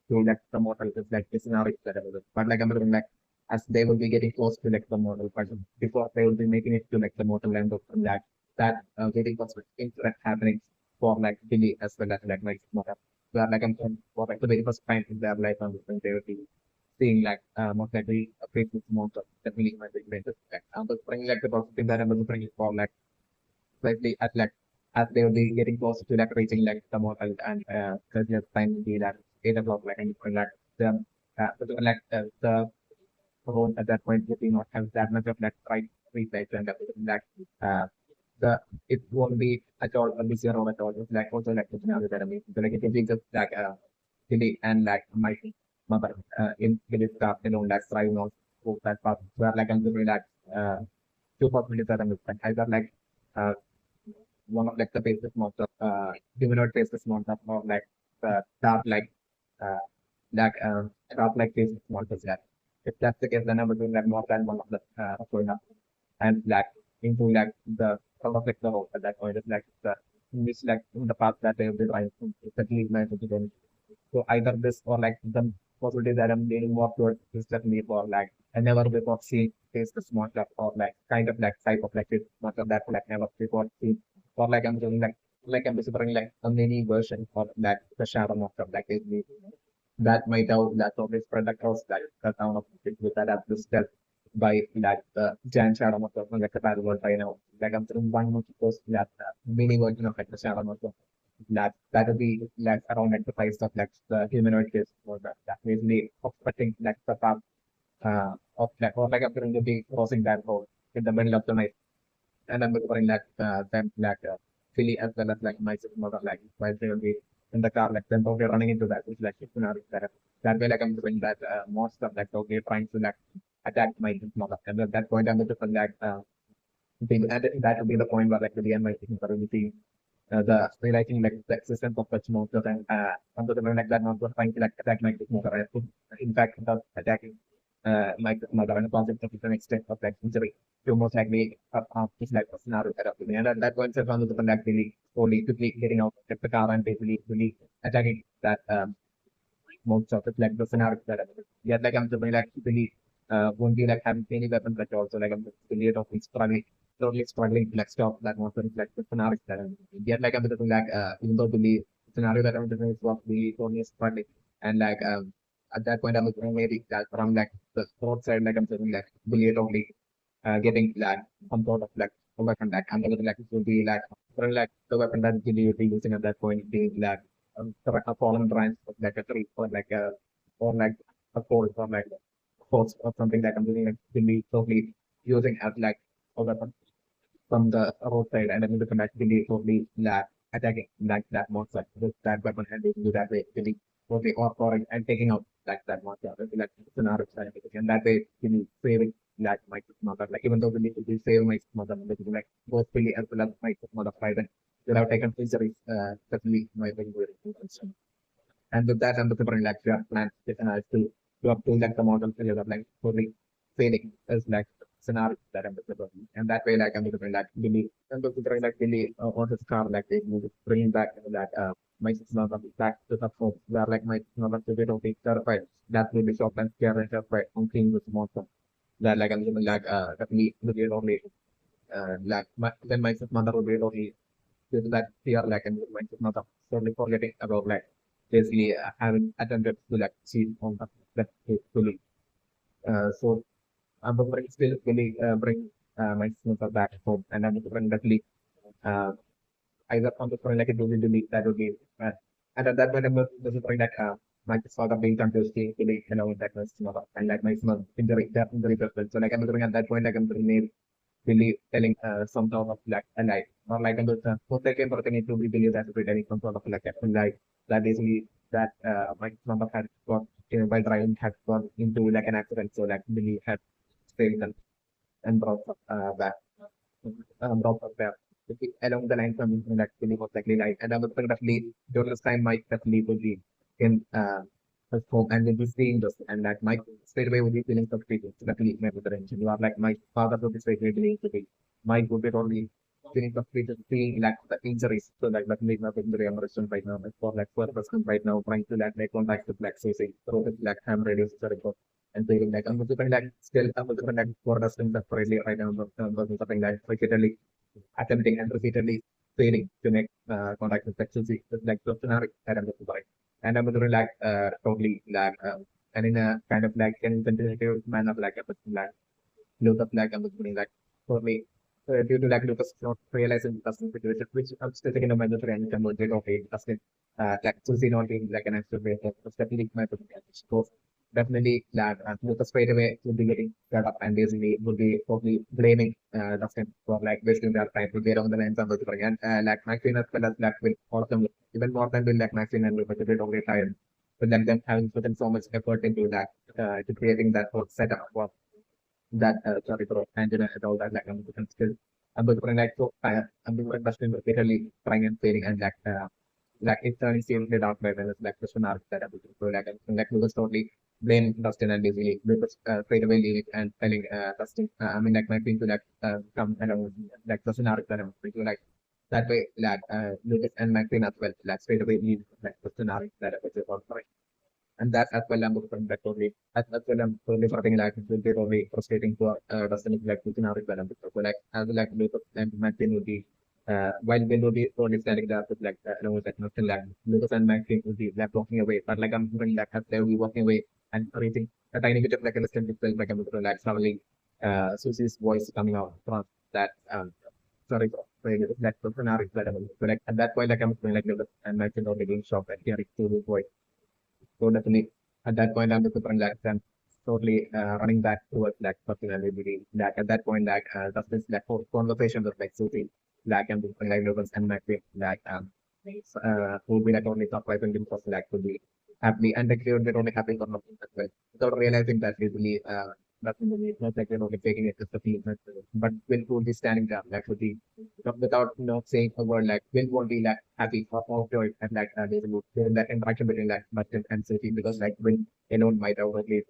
to like the model is like this now it's better. But like I'm looking like as they will be getting close to like the model, but before they will be making it to like the model and from that very first things that happening for like Billy as well as like my model. Where like I'm for like the very first time in their life when they will be seeing like most likely a Facebook monster that really might be great. Like I'm just bringing like the positive that I'm just bringing for like as they will be getting closer to like reaching like the model and because your time will be like 8 o'clock like and like the road at that point we do not have that much of like right replay and everything like uh the it won't be at all a busy road at all. It's like also like the scenario that I mean. So like it will be just like delay and like my mother in Philip car, like driving on that path where like I'm doing like two possibilities that I'm like either like uh one of like the basis most of humanoid basis most of or like dark uh dark like basis monsters that. If that's the case, then I would do like more than one of the showing up and like into like the sort of like the hope at that point. It's like the which like in the path that they will be trying to certainly my to. So either this or like the possibility that I'm leaning more towards is definitely for like I never before seen face the small stuff or like kind of like type of like this much of that like never before seen or like I'm doing like I'm discovering like a mini version of that the shadow of like is that might have that always spread across like the town of with that at the step by like the giant shadow of like the parallel by now like I'm doing one more post that mini version of like the shadow of that will be like around like the price of like the humanoid case or that basically expecting like the path of like or like I'm going to be crossing that road in the middle of the night and I'm recovering that them like Philly as well as like my mother like while they will be in the car like then we're running into that it's like scenario that way like I'm doing that most of like okay trying to like attack my mother and at that point I'm going to like and that will be the point where like the end my things are really the realizing like the existence of such monsters and under the like that monster trying to like attack my mother. In fact, the attacking my mother and the concept of an extent of like injury to most likely is like a scenario that up to me. And at that point, so under the like really slowly quickly getting out of the car and basically really attacking that most of it like the scenario that yeah like I'm just like really won't be like having any weapons but also like I'm just really totally struggling to like stop that monster like the scenario that I'm yet like I'm just like even though the scenario that I'm doing is what the totally struggling and like at that point I'm looking maybe that from like the roadside like I'm doing like really totally getting like some sort of like a weapon that I'm gonna like it will be like like the weapon that you'll be using at that point being like a fallen branch of like a tree or like a pole or like a force or something that I'm doing like will be totally using as like a weapon from the roadside and then the connect will be totally like attacking like that monster with that weapon and they do that way really totally or and taking out like that monster like scenario scientific and that way really saving like my mother like even though we need to be save my mother like both really as well as my mother fight and without taking injuries definitely my very very concern. And with that, I'm looking for like your plans to obtain like the model failure of like totally failing as like scenario that I'm looking for. And that way, like I'm looking for like Billy, I'm looking for like Billy on his car, like they move bringing back that my sister back to the home where like my sister to be totally terrified. That will be shocked and scared and terrified on seeing this monster. That like I'm looking like definitely the only like then my mother will be totally due to that fear like and my mother totally forgetting about like basically having attempted to like cheat on that fully. So I'm bring still really bring my sister back home and I'm bring definitely uh, either on the point like it will be delete that will be and at that point I'm the point that my father being done to stay fully alone that was mother and like my son injury that injury person. So like I'm doing at that point like I'm doing really telling some sort of like a lie or like most likely person need to be believe that we're telling some sort of like a lie that basically that my mother had got by driving had gone into like an accident so like really had stayed and brought up back brought up there along the line from that really was likely like and I was definitely during this time Mike definitely would be in his home and will be seeing this and that Mike straight away would be feeling some feelings definitely met with the range. You are like my father would be straight away believing to be Mike would be only feeling completely feeling like the injuries. So like definitely not injury emergence right now. Like for like for person right now trying to like make contact with like say through with like ham radius report and feeling like I'm looking like still I'm looking like for us in the really right now something like repeatedly attempting and repeatedly failing to make contact with like Susie with like the scenario that I'm looking for. And I'm looking like totally like and in a kind of like an insensitive manner like a person like look up like I'm looking like for me due to like Lucas not realizing the customer situation, which I'm still taking a mandatory and converted of a custom like Susie not being like an actual way of definitely my so definitely like Lucas straight away will be getting cut up and basically will be probably blaming Dustin for like wasting their time to get on the lines and and like Maxine as well as like will all of them even more than will like Maxine and Lucas a bit of time. But like them having put in so much effort into that to creating that whole setup for that sorry bro Angela and all that like I'm still I'm looking like so I'm looking literally trying and failing and like it turns seriously down by when it's like question arc that I'm looking for like Lucas totally blame Dustin and basically Lucas straight away leave it and telling Dustin I mean like my thing to like come and like question arc that I'm looking to like that way like Lucas and Maxine as well like straight away leave like question arc that I'm looking for and that as well I'm looking back totally as well I'm totally something like it will be totally frustrating for Dustin like within our development. So like as like Lucas and Maxine will be while they will be totally standing there with like you know like nothing like Lucas and Maxine will be like walking away. But like I'm feeling like as they will be walking away and reaching a tiny bit of like a distance itself like I'm like suddenly Susie's voice coming out from that sorry like the scenario that I'm so like at that point like I'm feeling like Lucas and Maxine already being shocked at hearing Susie's voice. So definitely at that point, I'm looking for like I'm totally running back towards like something I really like at that point like just this like whole conversation with like Susie like I'm looking like nervous and like like would be like only surprising because like would be happy and like they're only happy for nothing as well without realizing that usually that's not like they're only taking it as a feel but will be standing there like would be without saying a word like Will won't be like happy or joy and like there's that interaction between like Martin and Sophie because like Will alone might have at least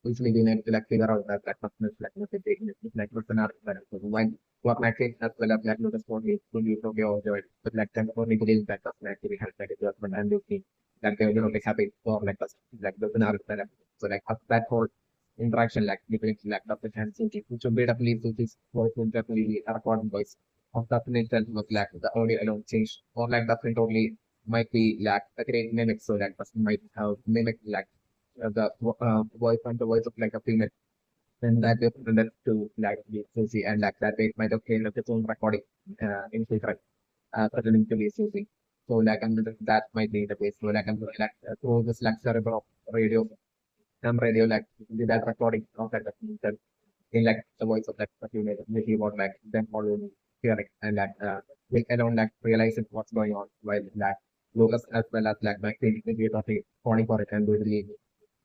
usually been able to like figure out that that person is like not taking it like what's an art better. So when what Maxine as well as like Lucas will be okay or joy but like them only believes that person actually has like a judgment and they think that they're like happy for like us like the scenario better. So like that whole interaction like between like Dr. and Suki, which will be definitely Suki's voice will definitely be a recording voice of Dustin itself was like the audio alone changed or like Dustin totally might be like a great mimic so like Dustin might have mimic like the voice and the voice of like a female and that way pretended to like be Susie and like that way it might have came up its own recording in future pretending to be Susie. So like and that might be the case. So like I'm like through this like cerebral radio radio like did that recording of that in like the voice of that unit, the keyboard like them all hearing and like we alone like realizing what's going on while like Lucas as well as like my thing we are calling for it and really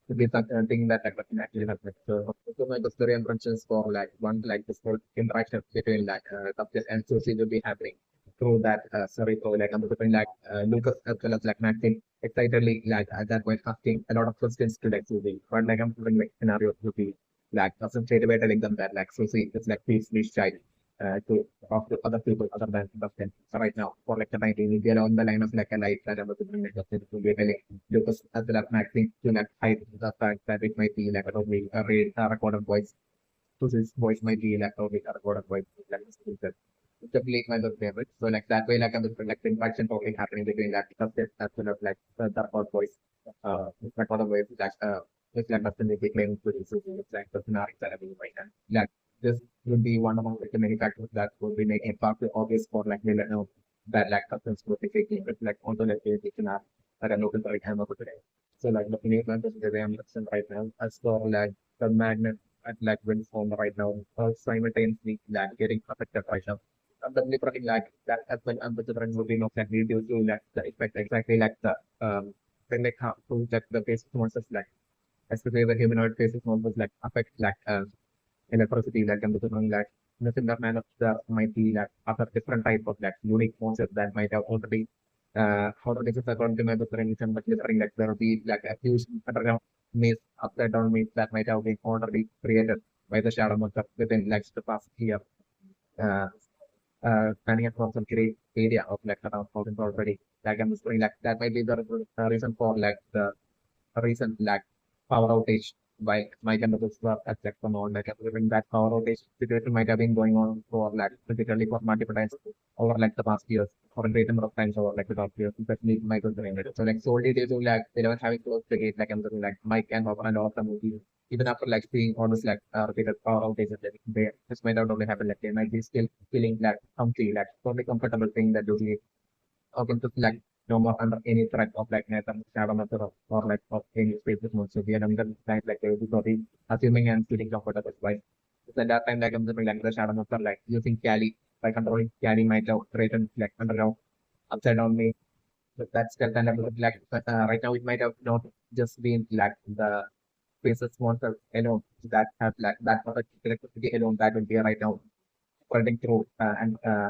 to be something that like actually happens. So my story and functions for like one like this whole interaction between like subject and Susie will be happening through that story. So like I'm between like Lucas as well as like Maxine excitedly like that way asking a lot of questions to like Susie. But like I'm putting like scenario to be like doesn't straight away telling them that like Susie is like please child to talk to other people other than Dustin. So right now for like the 19 we are on the line of like a light that I'm between like Dustin to be telling Lucas as well as Maxine to like hide the fact that it might be like a recorded voice. So his voice might be like a recorded voice. Like this it's definitely my other favorite. So like that way, like I'm just like the interaction talking happening between like subject as well as like the record voice. Recorded voice like it's like nothing they claim to this it's like the scenario that I'm in right now. Like this would be one among like, the many factors that would be making it far too obvious for like we know that like customs would be taking but like also like the scenario that I'm looking for it hammer for today. So like the new members the way I'm listening right now, as for like the magnet at like wind form right now, simultaneously like getting affected right now. I'm definitely probably like that as well. I'm considering moving of like due to like the effect exactly like the thing like how to check the basic monsters like especially the humanoid faces monsters like affect like electricity like I'm considering like in a similar manner there might be like other different type of like unique monsters that might have already already just according to my definition, but considering like there will be like a huge underground maze, upside down maze that might have been already created by the shadow monster within like the past year. planning across some great area of like around thousands already. Like I'm just saying, like that might be the reason for like the recent like power outage by my campus were at like from all like during that power outage situation might have been going on for like particularly for multiple times over like the past years or a great number of times over like the past years, especially my considering it. So like solely due to like they were having closed the gate like I'm saying like Mike and Papa and all of the movies. Even after like seeing all this like repeated power outages that they this might not only happen like they might be still feeling like comfy, like totally comfortable thing that usually open to like no more under any threat of like net shadow method or like of any spaces mode. So we are under time like they will be totally assuming and feeling comfortable, right? So at that time like I'm something like the shadow method like using Cali by controlling Cali might have created like underground upside down me. But that's still kind of like right now it might have not just been like the spaces monster alone that have like that electricity alone that will be right now spreading through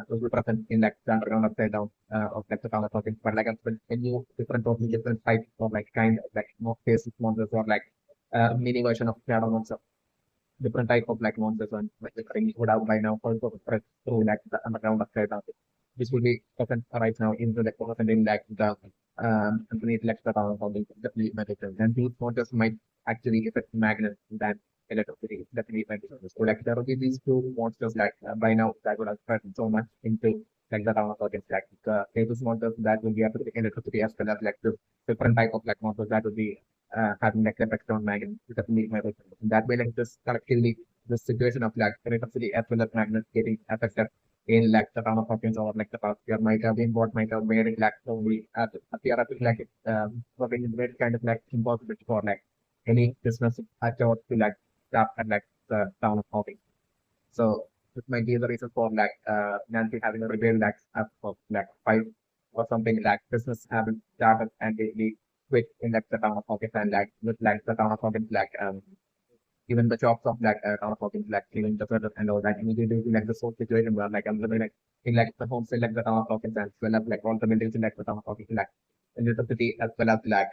will be present in like the underground upside down of like the counter topics. But like a new different totally different types of like kind of like more faces monsters or like mini version of shadow monster. Different type of like monsters and like the thing would have by now also spread through like the underground upside down. This will be present right now into like present in like the underneath like the town of the medical. And these monsters might actually affect magnets than electricity. Definitely medical. So like there will be these two monsters like by now that would have spread so much into like the town of like the famous monsters that will be affecting electricity as well as like the different type of like monsters that will be having like effect on magnets. Definitely medical. That way like this collectively the situation of like electricity as well as magnets getting affected in like the town of Hawkins or like the past year might have been what might have made it like only appear as like it working very kind of like impossible for like any business at all to like start at like the town of Hawkins. So this might be the reason for like Nancy having a retail like of like five or something like business having started and they quit in like the town of Hawkins and like with like the town of Hawkins like even the jobs of like talking like cleaning the product and all that immediately to like the sort situation where like I'm living like in like the home like the town talking as well as like all the buildings in like the town talking like in the city as well as like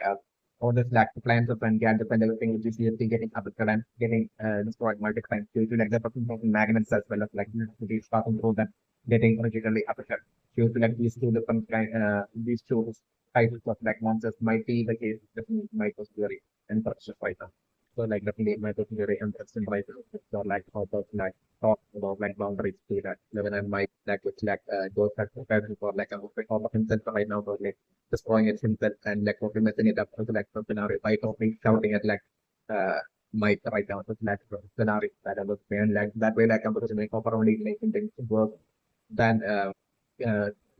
all this like appliances and gadgets and everything which is usually getting affected and getting destroyed multiple times due to like the person talking magnets as well as like the city starting through them getting originally affected due to like these two different kind these two types of like monsters might be the case definitely might was very interesting right now. So like definitely my person very interesting right so like how to like talk about like boundaries to that level and might like which like goes back to for like a all of himself right now but like destroying it himself and like what messing it up to like the scenario by talking shouting at like uh Mike right now so like scenario that I was and like that way like I'm going to make offer only making things work than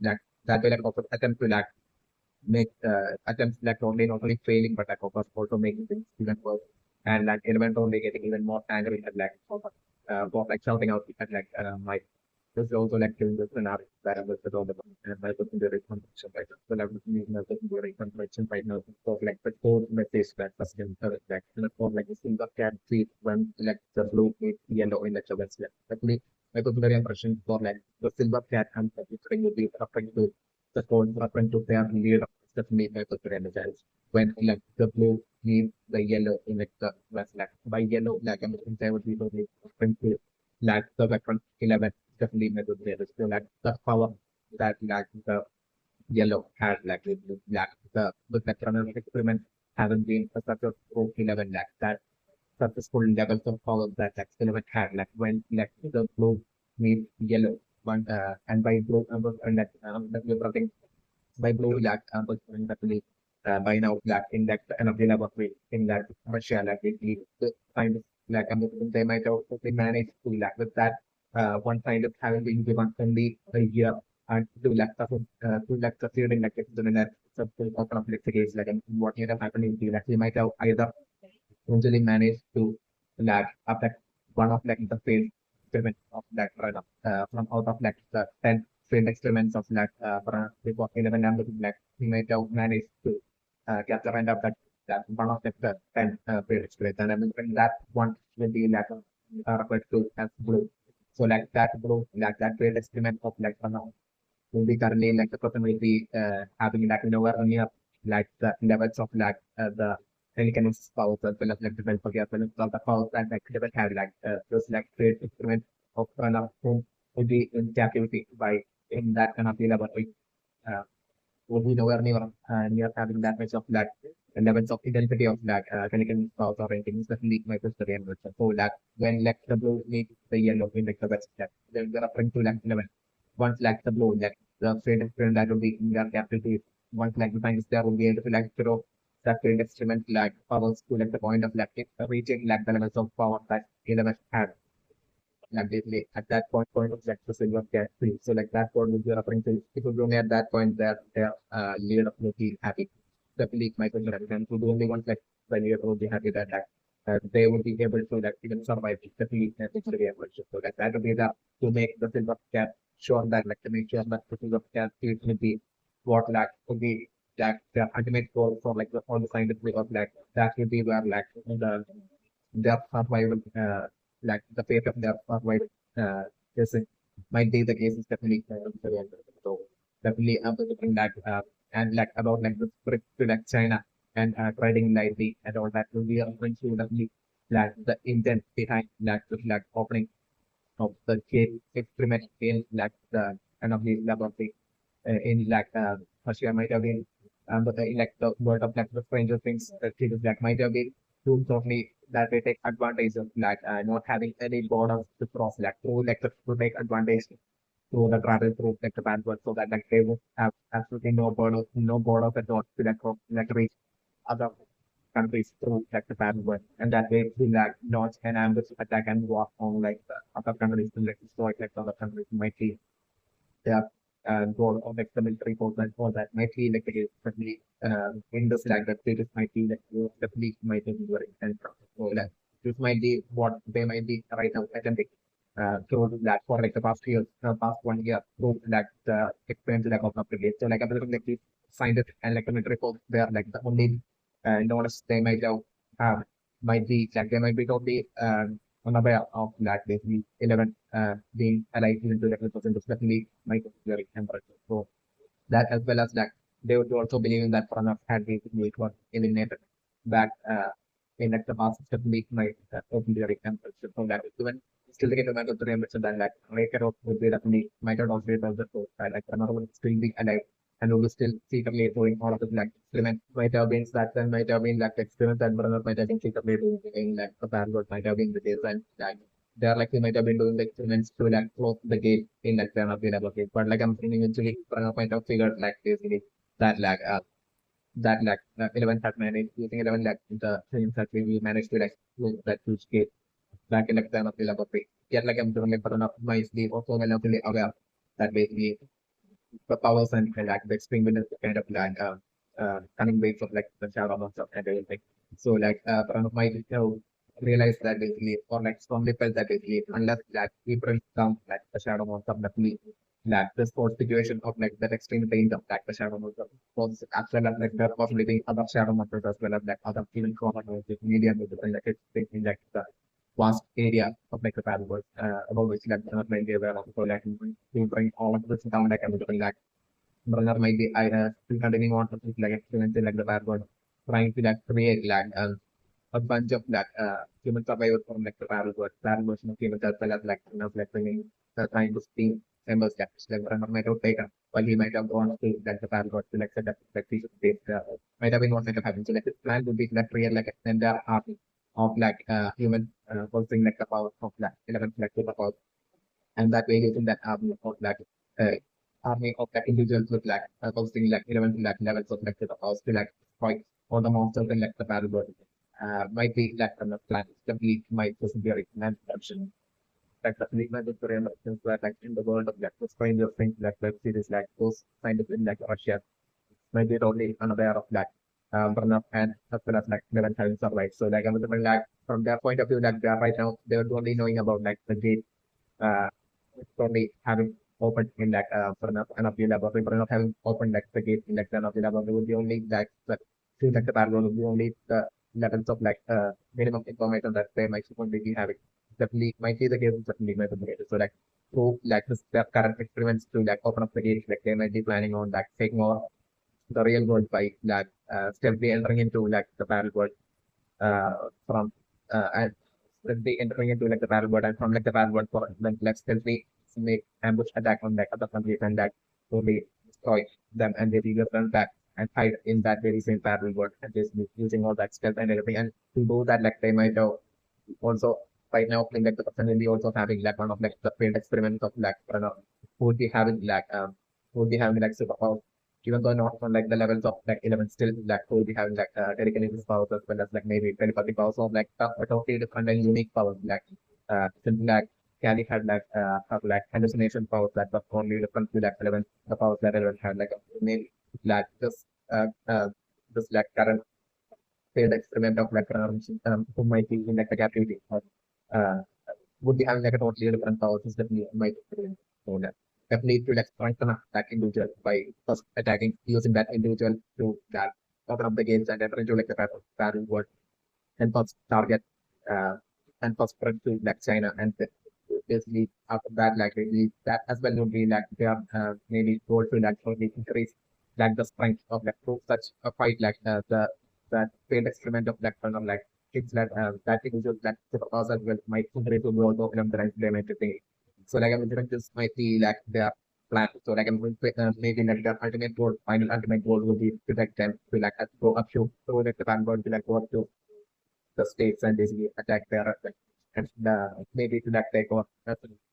like that way like offer attempt to like make attempts like only not only failing but like of course also making things even worse and like element only getting even more angry at like for like shouting out at like my this is also like doing the scenario that I was about and my secondary conversation right now. So I was using my secondary conversation right now for like the code message that was in like for like the silver cat treat when like the blue with yellow in like the west like my secondary impression for like the silver cat and the referring to be referring to the code referring to their leader definitely my secondary energize when like the blue means the yellow in like the west like by yellow like I'm saying would be totally referring to like the veteran 11 definitely method there is still like the power that like the yellow had like with black the veteran experiment haven't been a such a pro 11 like that successful levels of power that like 11 had like when like the blue means yellow one and by blue and that the by blue black was definitely by now black in that energy level in that Russia like we kind of like they might also they managed to like with that one kind of having been given only a year and to like to like succeeding like it's doing that something of conflict case like what ended up happening to like they might have either eventually managed to like affect one of like the failed experiment of like run up from out of like the 10 failed experiments of like before 11 numbers like we might have managed to capture end up that one of like the 10 failed experiments and I mean that one will be like referred to as blue. So like that blue like that failed experiment of like one of will be currently like the person will be having like nowhere near like the levels of like the telekinesis powers as well as like the as well as all the powers that like they will have like those like great experiment of home would be in captivity by in that kind of laboratory. Uh, would be nowhere near having that much of that levels of intensity of that chemical thoughts or anything, especially my sister and Richard. So that when like the blue meets the yellow in like the west, that they're referring to like 11. Once like the blue, that the faint experiment that will be in their captivity. Once like the science there will be able to like throw that faint experiment like powers to like the point of like reaching like the levels of power that 11 had like basically at that point of like the silver cat free. So like that point will be referring to if you only at that point that their leader will be happy. The league might be and so the only ones like the leader will be happy that they will be able to like even survive the league and it's very average. So that will be the to make the silver cat sure that like to make sure that the silver cat will be what like will be that the ultimate goal for like the all the scientific of like that will be where like the their survival, like the fate of their survival, is might be the case is definitely so definitely looking that and like about like the script to like China and trading lightly and all that will be referring to definitely like the intent behind like opening of the game experiment in like the kind of the laboratory in like Russia might have been but in like the world of like the Stranger Things series that might have been too totally that they take advantage of like not having any borders to cross like to take advantage to the travel through like the bandwidth so that like they would have absolutely no borders at all to like reach other countries through like the bandwidth and that way we like launch an ambush attack and walk on like the other countries to like destroy like the other countries might be yeah, goal of like the military force and all that might be like definitely in this like that they just might be like definitely might be very central. So like this might be what they might be right now attempting through that for like the past years, past 1 year through like the experience like of the so like everything like the scientists and like the military force they are like the only knowledge they might have might be like they might be totally unaware of that basically 11 being alive even to the percent definitely might be very temperature. So that as well as that they would also believe in that Pranav had basically it was eliminated back in like the past definitely might open very temperature. So that even still the get of 300 than that Raker would be definitely might have also be the source, right? Like another one still be alive and we will still secretly doing all of the like experiment might have been that then might have been like the experiment that Brother might have been secretly doing like the parallel might have been the design like they are like they might have been doing the experiments to like close the gate in like the available gate. But like I'm thinking eventually Pranav might have figured like basically that like 11 had managed using 11 like the things that we managed to like close that huge gate back in like the laboratory. Yet like I'm doing like Pranav might be also relatively aware that basically the powers and like the extreme wind is kind of like cunning waves of like the shadow monster and everything. So like Pranav might realize that basically or like strongly felt that basically unless like we bring down like the shadow monster definitely like this whole situation of like that extreme range of like the shadow monster was as well as like the possibility other shadow monsters as well as like other even common medium with the like it's thinking like the vast area of like the paddleboard, about which like not might be aware of. So like we bring all of this down like I'm doing like brother might be I still continuing on to like experimenting like the paddleboard, trying to like create like a bunch of like human survivors from like the parallel version of humans as well as like like bringing trying to steam members that like runner might have taken while he might have gone to like the parallel to like set up like piece of space might have been what might have happened. So like his plan would be to like create like extend their army of like human posting like the power of like 11 like the power and that way using that uh, army of like individuals with like posting like 11 like levels of like the powers to like fight all the monsters in like the battle world might be like from the plan definitely might persevere in an option like the treatment of Korean elections were like in the world of like the Stranger Things like web series like those kind of in like Russia might be totally unaware of that burn up and as well as like their having survived. So like I'm like from their point of view like they are right now they're only knowing about like the gate uh only having opened in like for enough laboratory but not having opened like the gate in like the enough laboratory would be only like the things like the parallel would be only the levels of like minimum information that they might only be having. Definitely might be the case, definitely might be the case. So like through like this their current experiments to like open up the gate, like they might be planning on like taking over the real world by like stealthily entering into like the parallel world from and stealthily entering into like the parallel world and from like the parallel world for like stealthily make ambush attack on like other countries and that totally destroy them and they will run back and hide in that very same parallel world and just using all that stealth and everything. And to do that, like they might have also right now playing like the person will be also having like one of like the failed experiments of like who would be having like who would be having like superpowers even though not on like the levels of like 11 still like who will be having like telekinesis powers as well as like maybe telepathy powers or like a totally different and unique powers like since like Cali had like have like hallucination powers that was only different to like 11 the powers that 11 had like maybe like uh, uh this like current failed experiment of like who might be in like the captivity or uh, would be having like a totally different power system might so that definitely to like strengthen up that individual by first attacking using that individual to that open up the gates and enter into like the battle world and first target uh, and first spread to like China and basically after that like really that as well would be like they are maybe goal to like only increase like the strength of like through such a fight like the that failed experiment of like kind of like it's that that individual that superpowers as well might increase to go to them the right them everything. So like I'm thinking this might be like their plan. So like I'm going to maybe like their ultimate goal, final ultimate goal would be to like them to like go up to so like the vanguard to like go up to the states and basically attack their and maybe to like take over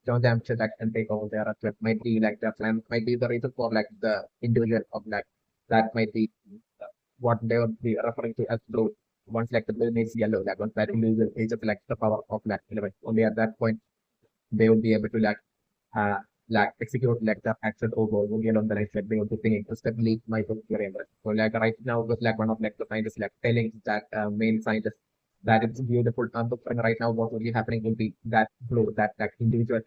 join them to like and take over their might be like the plan might be the reason for like the individual of like that might be what they would be referring to as blue. Once like the balloon is yellow, like once that individual is just like the power of that element. Only at that point they will be able to uh execute like the action over only along the lines like they will be thinking to stability my theory. So like right now with like one of like the scientists like telling that main scientist that it's beautiful and right now what will be happening will be that blue that like individual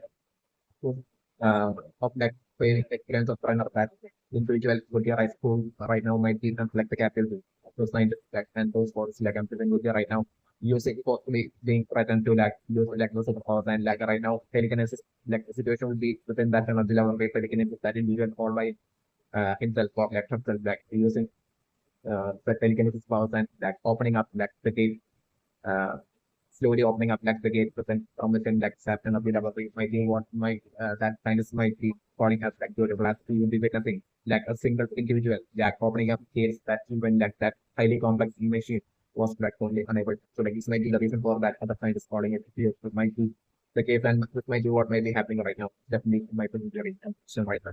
of like paying experience of runner that individual would be high school right now might be like the capital those scientists like and those forces like I'm feeling would be right now using possibly being threatened to like use like those superpowers and like right now telekinesis like the situation will be within that energy level where telekinesis that individual all by himself or like himself like using the telekinesis powers and like opening up like the gate uh, slowly opening up like the gate within from within like captain of the laboratory might be what might that scientist might be calling as like durable as you will be witnessing like a single individual like opening up gates that even like that highly complex machine was like only unable. So like this might be the reason for that other scientist calling it here. It might be the case and this might be what might be happening right now. Definitely might be very interesting right now.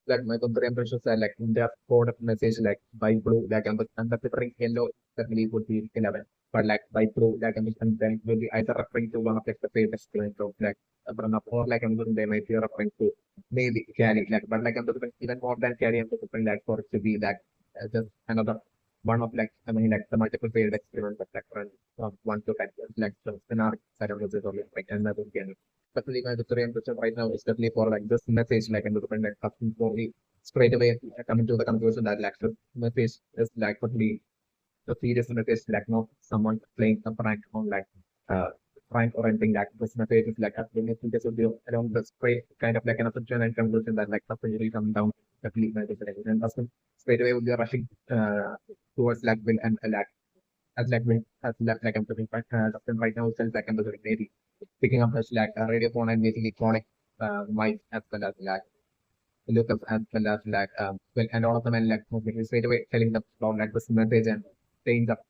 Like my computer pressures are like in their code of message like by blue like and the different yellow definitely would be 11 but like by blue like and then will be either referring to one of like the famous clients of like run up or like they might be referring to maybe carry like but like even more than carry I'm looking like for it to be like just another one of like I mean like the multiple failed experiments of like run from one to like the scenario side of the like another again. Especially my Victorian question right now, especially for like this message, like in the different like custom for me straight away coming to the conclusion that like this message is like could be the serious message like not someone playing a prank on like uh prank or anything like this message is like I think this would be around the straight kind of like an assumption and conclusion that like something really come down definitely and Dustin straight away would be rushing towards like will and like as like when as like I'm putting Dustin right now itself like I'm doing maybe picking up his like a radio phone and making it connect mic as well as like look up as well as like well and all of them and like moving straight away telling them about like this message and saying that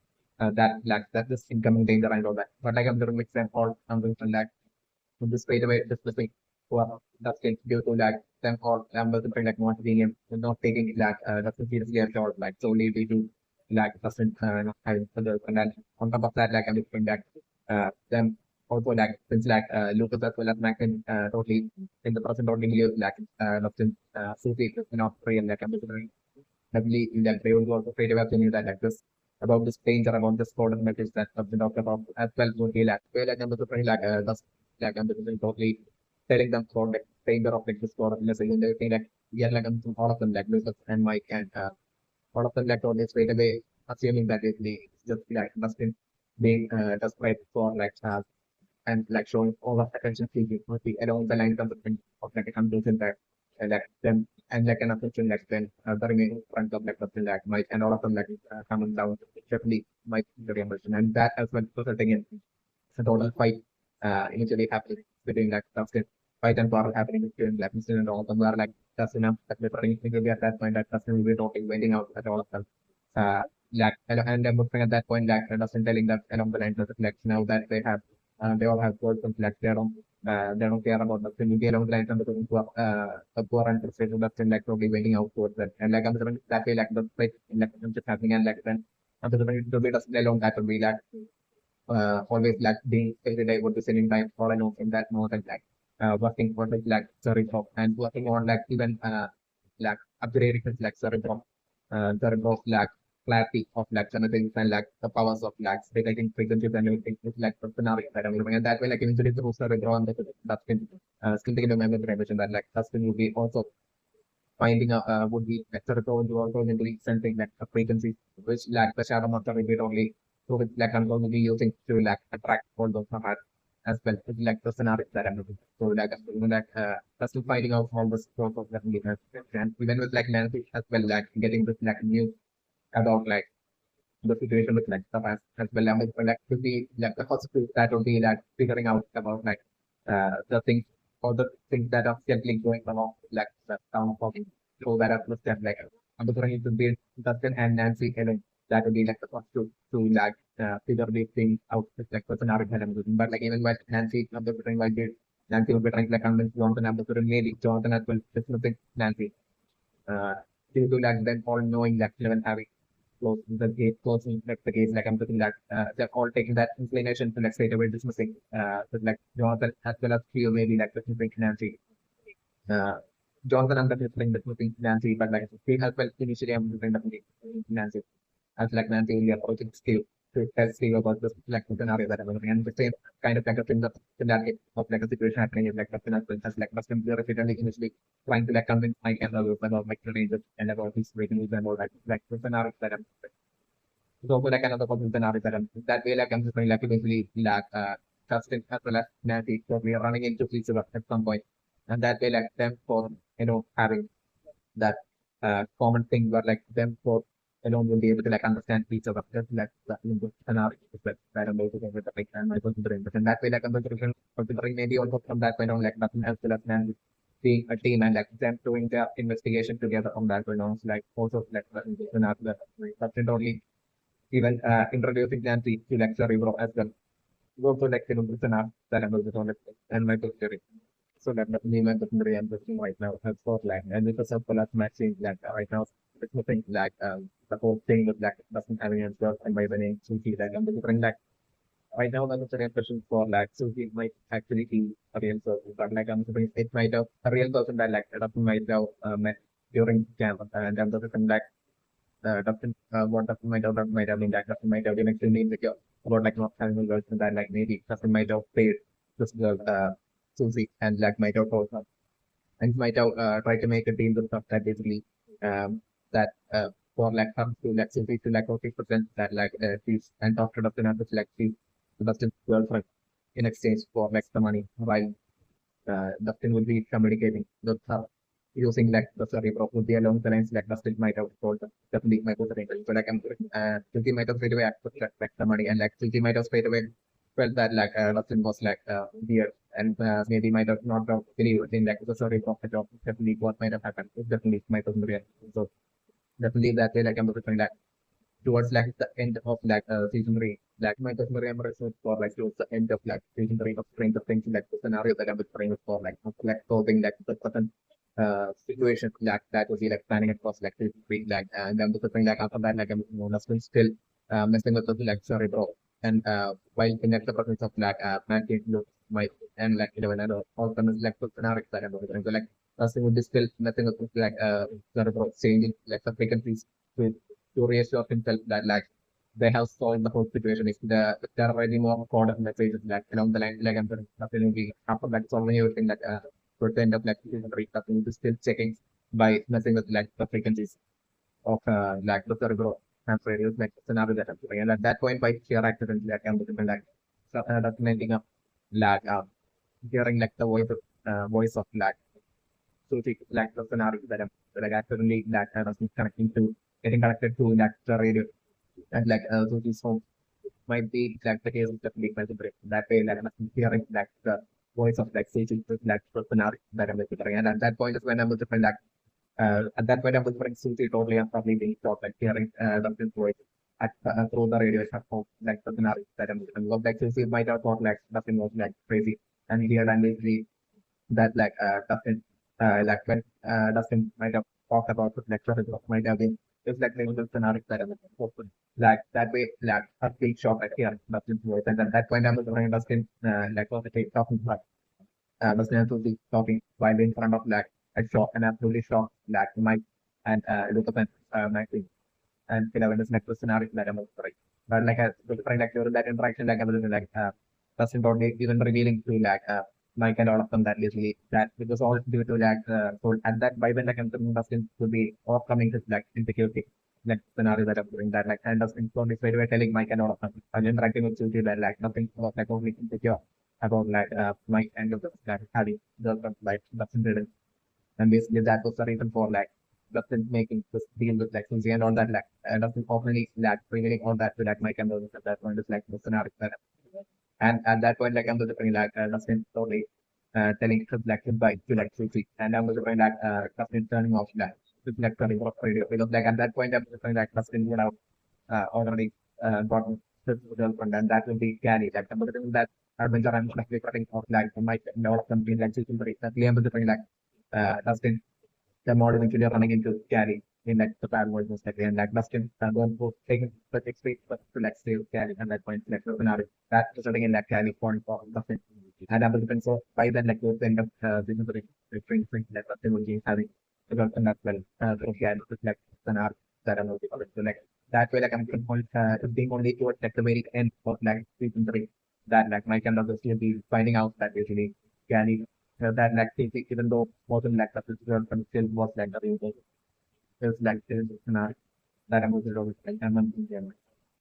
that like that this incoming danger and all that. But like I'm doing mix and all I'm doing like just straight away just listening well that's it due to like them all I'm like not being not taking it like that's seriously at all like solely due to like doesn't not having further and then on top of that like I'm doing that them also like since like Lucas as well as Mac and totally in the present totally live like since Susie is not free and like I'm doing heavily in that they will also straight away telling that like this about this danger about this golden message that have been talked about as well so he like well like I'm like that's like I'm totally telling them for like danger of like this golden message and everything like yeah like I'm all of them like Lucas and Mike and all of them like totally straight away assuming that it's just like must be being described for like and like showing all of attention seeking would be along the lines of like a conclusion that like them and like an assumption like then the remaining front of like something like might and all of them like coming down definitely might be the reimbursement and that as well resulting in a total fight initially happening between like Dustin fight and quarrel happening between like Mr. and all of them were like just enough that we're running maybe at that point that Dustin will be talking, waiting out at all of them. Uh, like and I'm looking at that point like Dustin telling that along the lines of like now that they all have goals and like they don't care about Dustin. You get along the lines of the poor and frustrated Dustin like probably waiting out towards that. And like I'm that way like the like just happening and like then I'm just it will be Dustin alone that will be like always like being every day would be sitting time for and off in that mode and like working for like Cerebro and working on like even like upgrading his like Cerebro's like clarity of like some things and like the powers of like predicting frequencies and everything is like the scenario that I'm living and that way like eventually through Cerebro and that's been still taking a memory dimension that like Dustin will be also finding a would be better to also into sensing like a frequency which like the shadow master will be only so with like I'm going to be using to like attract all those heart as well. It's like the scenario that I'm looking for. So like you know like just finding out all the scope of that and even with like Nancy as well like getting this like news about like the situation with like stuff as well. Like to be like the first thing that will be like figuring out about like the things or the things that are gently going along like the town talking so that are step like I'm trying to be Dustin and Nancy Helen that will be like the first to like figure these things out with like personality and everything. But like even while Nancy I'm trying like did Nancy will be trying to like convince Jonathan I'm maybe Jonathan as well just nothing Nancy uh due to like them all knowing like even having closing like the case, like I'm looking at they're all taking that inclination to like straight away dismissing with like Jonathan as well as Theo maybe like dismissing Nancy. Uh, Jonathan and the thing dismissing Nancy, but like he has well initially I'm looking at Nancy as like Nancy really approaching Steve to tell Steve about this like scenario that I'm looking and the same kind of like a thing scenario of like a situation happening in like Dustin as well as like Dustin repeatedly initially trying to like convince Mike and others about like the ranges and about his ratings and all that like the scenario that I'm so like another person scenario that that way like I'm just going like eventually like Justin as well as Nancy. So we are running into each other at some point. And that way like them for having that common thing where like them for alone will be able to like understand each other. Just like the scenario is that I'm basically with the big and my considering. But in that way like I'm considering maybe also from that point on like nothing as well as Nancy being a team and like them doing their investigation together from that point on. So, like also like the scenario that that's not only even introducing Nancy to lecture Cerebro as well. We also like listen up that I'm also on it and my theory. So that definitely my theory I'm looking right now has Spotlight and it's a simple as matching like right now it's nothing like the whole thing with like doesn't have any answer and by the name Suki like I'm different like right now the second question for like Suki might actually be a real person but like I'm saying it might have a real person that like that might have met during camp and I'm the different like Dustin, what Dustin might have been that Dustin might have been extremely insecure about like not having a girlfriend that like maybe Dustin might have paid this girl Susie and like might have told her and might have tried to make a deal with stuff that basically that for like her to like Susie to like 40% that like she's and after Dustin has like she's Dustin's girlfriend in exchange for like the money while Dustin will be communicating with her using like the Cerebro would be along the lines like Dustin might have told them. Definitely might have said so like Suki might have straight away accessed like the money and like Suki might have straight away felt that like Dustin was like weird and maybe might have not have believed in like the Cerebro of the job. Definitely what might have happened. It definitely might have been real. So definitely that way like I'm looking like towards like the end of like season three. Like my customer remember for like towards the end of like season three of Stranger Things like the scenario that I'm preparing for like solving like the certain situation like that would be like planning across like season three like and then the thing like after that like I'm still messing with the like sorry bro and while in like the process of like man look my and like and all the like the scenario that I'm preparing so like Nothing would be still nothing with like sort of changing like the frequencies with to reassure himself that like they have solved the whole situation. If there are any more coded messages like along the line, like I'm going to be after that solving everything like towards the end of like nothing is still checking by messing with like the frequencies of like the cerebral radios like scenario that I'm doing. And at that point by sheer accident like I'm looking like documenting up like hearing like the voice of like like the scenario that I'm like accidentally that I was connecting to getting connected to like the radio and like so this home might be like the case of the leak multiple that way like I'm hearing like the voice of like changing the like scenario that I'm delivering. And at that point is when I'm delivering like at that point I'm delivering Susie totally and probably being taught like hearing Dustin's voice through the radio of like the scenario that I'm delivering. Because like Susie might have thought like Dustin was like crazy and here and basically that like Dustin like when Dustin might have talked about the lecture it might have been just like the scenario that I'm open. Like that way like a big shock at here Dustin's voice and at that point I'm delivering Dustin like was the talking was absolutely talking while in front of like a shop and absolutely shocked like Mike and look up and Mike and Philadelphia's network scenario that I'm sorry. But like like during that interaction, like I was like Dustin totally even revealing to like Mike and all of them that literally that it was all due to like so at that by when like I'm thinking Dustin would be overcoming his like insecurity like scenario that I'm doing that like and Dustin totally straight away telling Mike and all of them and interacting with Susie that like nothing was like only insecure about like Mike and the like having girlfriend like Dustin didn't and basically that was the reason for like Dustin making this deal with like Susie and all that like Dustin openly like revealing all that to like Mike and at that point is like the scenario that and at that point like I'm just like Dustin totally telling his like goodbye to like Susie and I'm just like Dustin turning off like his like turning off radio because like at that point I'm just like Dustin would have already gotten his girlfriend and that will be Gary like I'm just that adventure I'm like cutting off like Mike and all of them being like season 3 that I'm just like Dustin the model eventually running into Gary in like the bad world most likely and like Dustin going for taking the experience but to like save Gary and that point like scenario that resulting in like Gary falling for Dustin and I'm just so by then like towards the end of season 3 the train thing that Dustin will be having the girlfriend as well so Gary is like an arc that I'm looking forward to like that way like I'm point being only towards like the very end of like season 3 that like Mike and others will be finding out that usually Gary that like even though wasn't like the physical but still was like the real feels like there is a scenario that I'm also always like I'm in German.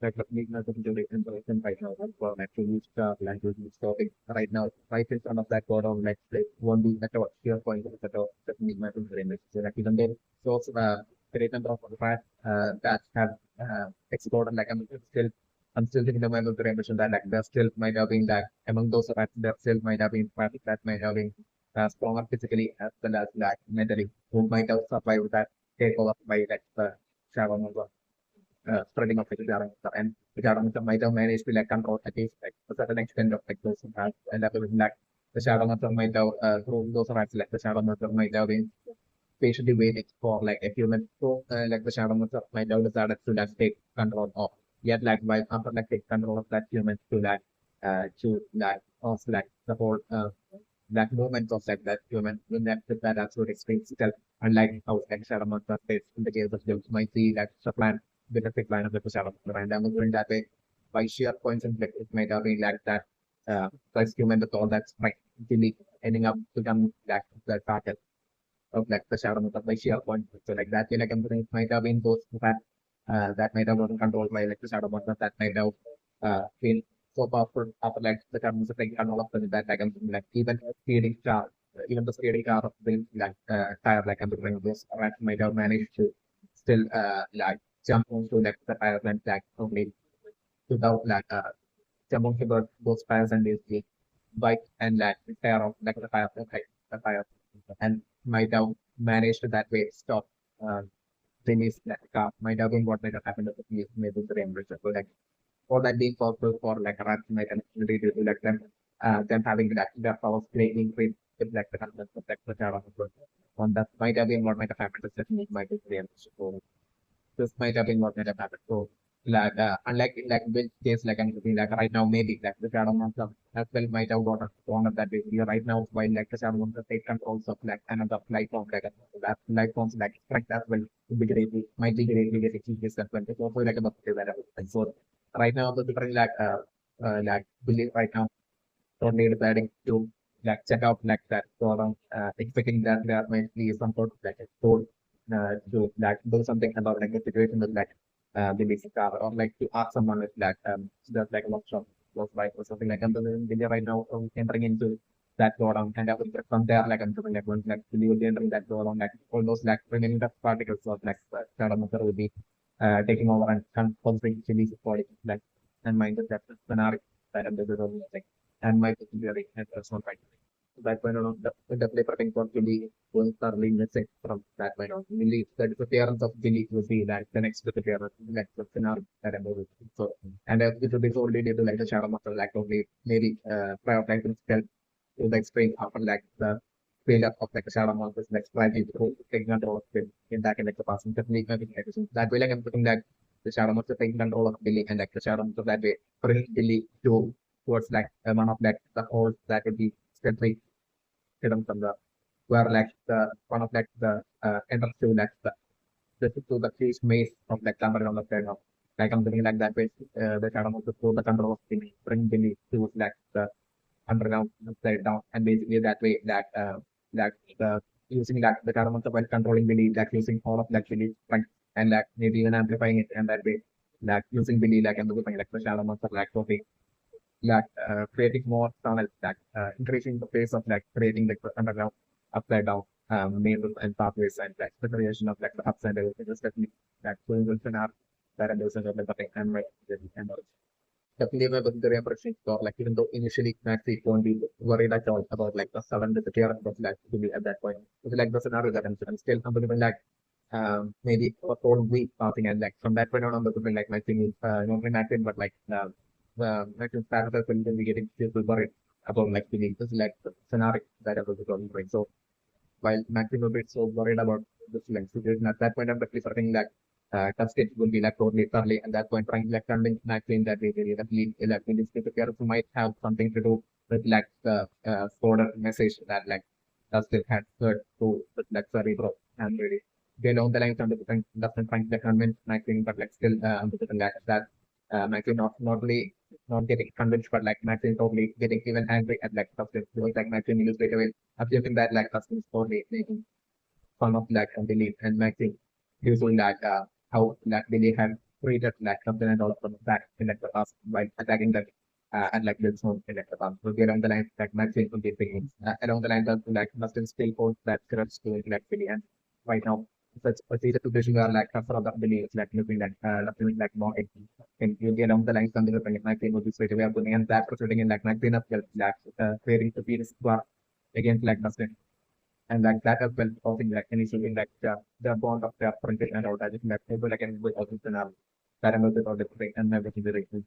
Like the weakness of information right now for actually stuff language topic right now right in front of that word of like won't be at all here point at all that need my image. So like even though those great number of facts that have explored like I'm still thinking about the emission that like there still might have been that among those facts there still might have been facts that might have been stronger physically as well as like mentally who might have survived that takeover by like the shadow number spreading of like shadow number and the shadow number might have managed to like control at least like a certain extent of like those who have and that was like the shadow number might have through those facts like the shadow number might have been patiently waiting for like a human so like the shadow monster might have decided to like take control of yet like by after like take control of that human to like also like the whole that movement of like that human when that with that absolute experience itself unlike how like shadow monster states in the case of James might see like the plan benefit line of the shadow monster and I'm going that way by sheer coincidence it might have been like that first human with all that strength really ending up becoming like that target of like the shadow of the sheer point. So like that way, like companies might have been those that that might have been controlled by like the shadow button that might have been so powerful after like the terms of like all of them that like like even speeding car, even the speeding car of the like tire like I'm doing this that might have managed to still like jump onto like the tire and like only without like jump onto those tires and basically bike and like tear off like the tire and might have managed to that way stop Jimmy's car. Might have been what might have happened to the police, maybe the rain bridge. So like for that being possible for like a rat might have to like them having like their powers greatly increased with like the concept of like the tower of the one that might have been what might have happened to Stephanie might be the so this might have been what might have happened. So like unlike like which case like I'm looking like right now maybe like the shadow monster as well might have got a stronger that way. We are right now while like the shadow monster take controls of like another life form like that life forms like strength as well would be greatly might be greatly get achieved as well. It's also like a positive that like so right now the different like believe right now totally deciding to like check out like that sort of expecting that there might be some sort of like a tool to like do something about like a situation with like the basic car or like to ask someone with like just like a workshop close by or something like I'm India right now entering into that go down and from there like I'm something like once like we will be entering that go down like all those like remaining the particles of like shadow matter will be taking over and constantly chilies body like and mind that that's scenario that I'm like and my very personal right. that point on the prepping for Billy going thoroughly missing from that point on. Belief that the appearance of Billy will be that the next to the appearance, next to the scenario that I'm moving. So, and it will be solely due to like the shadow muscle, like only maybe prioritizing stealth to the extreme after like the failure of like the shadow muscles, like strategy to taking control of it in that and like the passing technique, maybe that way like I'm putting that the shadow muscle taking control of Billy and like the shadow muscle that way bring Billy to towards like one of like the holes that would be stealthy hidden from the where like the one of like the entrance to like to the case maze of like somewhere on the side of like I'm thinking like that way the shadow of the through the control of Billy bring Billy to like the underground upside down and basically that way that the using that the shadow monster while controlling Billy like using all of that Billy strength and that maybe even amplifying it and that way like using Billy like and looking like the shadow monster like totally like creating more tunnels, like increasing the pace of like creating like the underground upside down main and pathways and like the creation of like the ups and downs. It is definitely like going with an art that and those are the thing and right and all. Definitely my the impression or like even though initially Maxi won't be worried at all about like the sudden disappearance of like to be at that point. It's like the scenario that I'm still unbelievable like maybe a whole week passing and like from that point on the like my thing is not inactive but like like in parallel when we getting people worried about like the this like the scenario that I was going. So while Maxim will be so worried about this like situation at that point I'm definitely starting like tough stage will be like totally thoroughly at that point trying to like convince Maxim that they really definitely like this character might have something to do with like the folder message that like Dustin had heard to with like Cerebro and really they along the line some different Dustin trying to convince Maxim but like still like that Maxim not only not getting convinced but like Maxim totally getting even angry at like Dustin because like Maxim used straight away assuming that like customers totally making fun of like Billy and making using that how that Billy had created like something and all from that in like the past by attacking them and like this one in like the past. So along the line like Maxine will be thinking along the line that like Dustin still holds that grudge to like Billy and right now such a season situation where like after of the Billy is like looking like mocking and you get along the line something like Maxine will be straight away putting and that proceeding in like Maxine as well like creating the Peter's war against like Dustin and like that as well causing like initially like the bond of the friendship and all that is like able like and with also that I'm also all the thing and everything very good.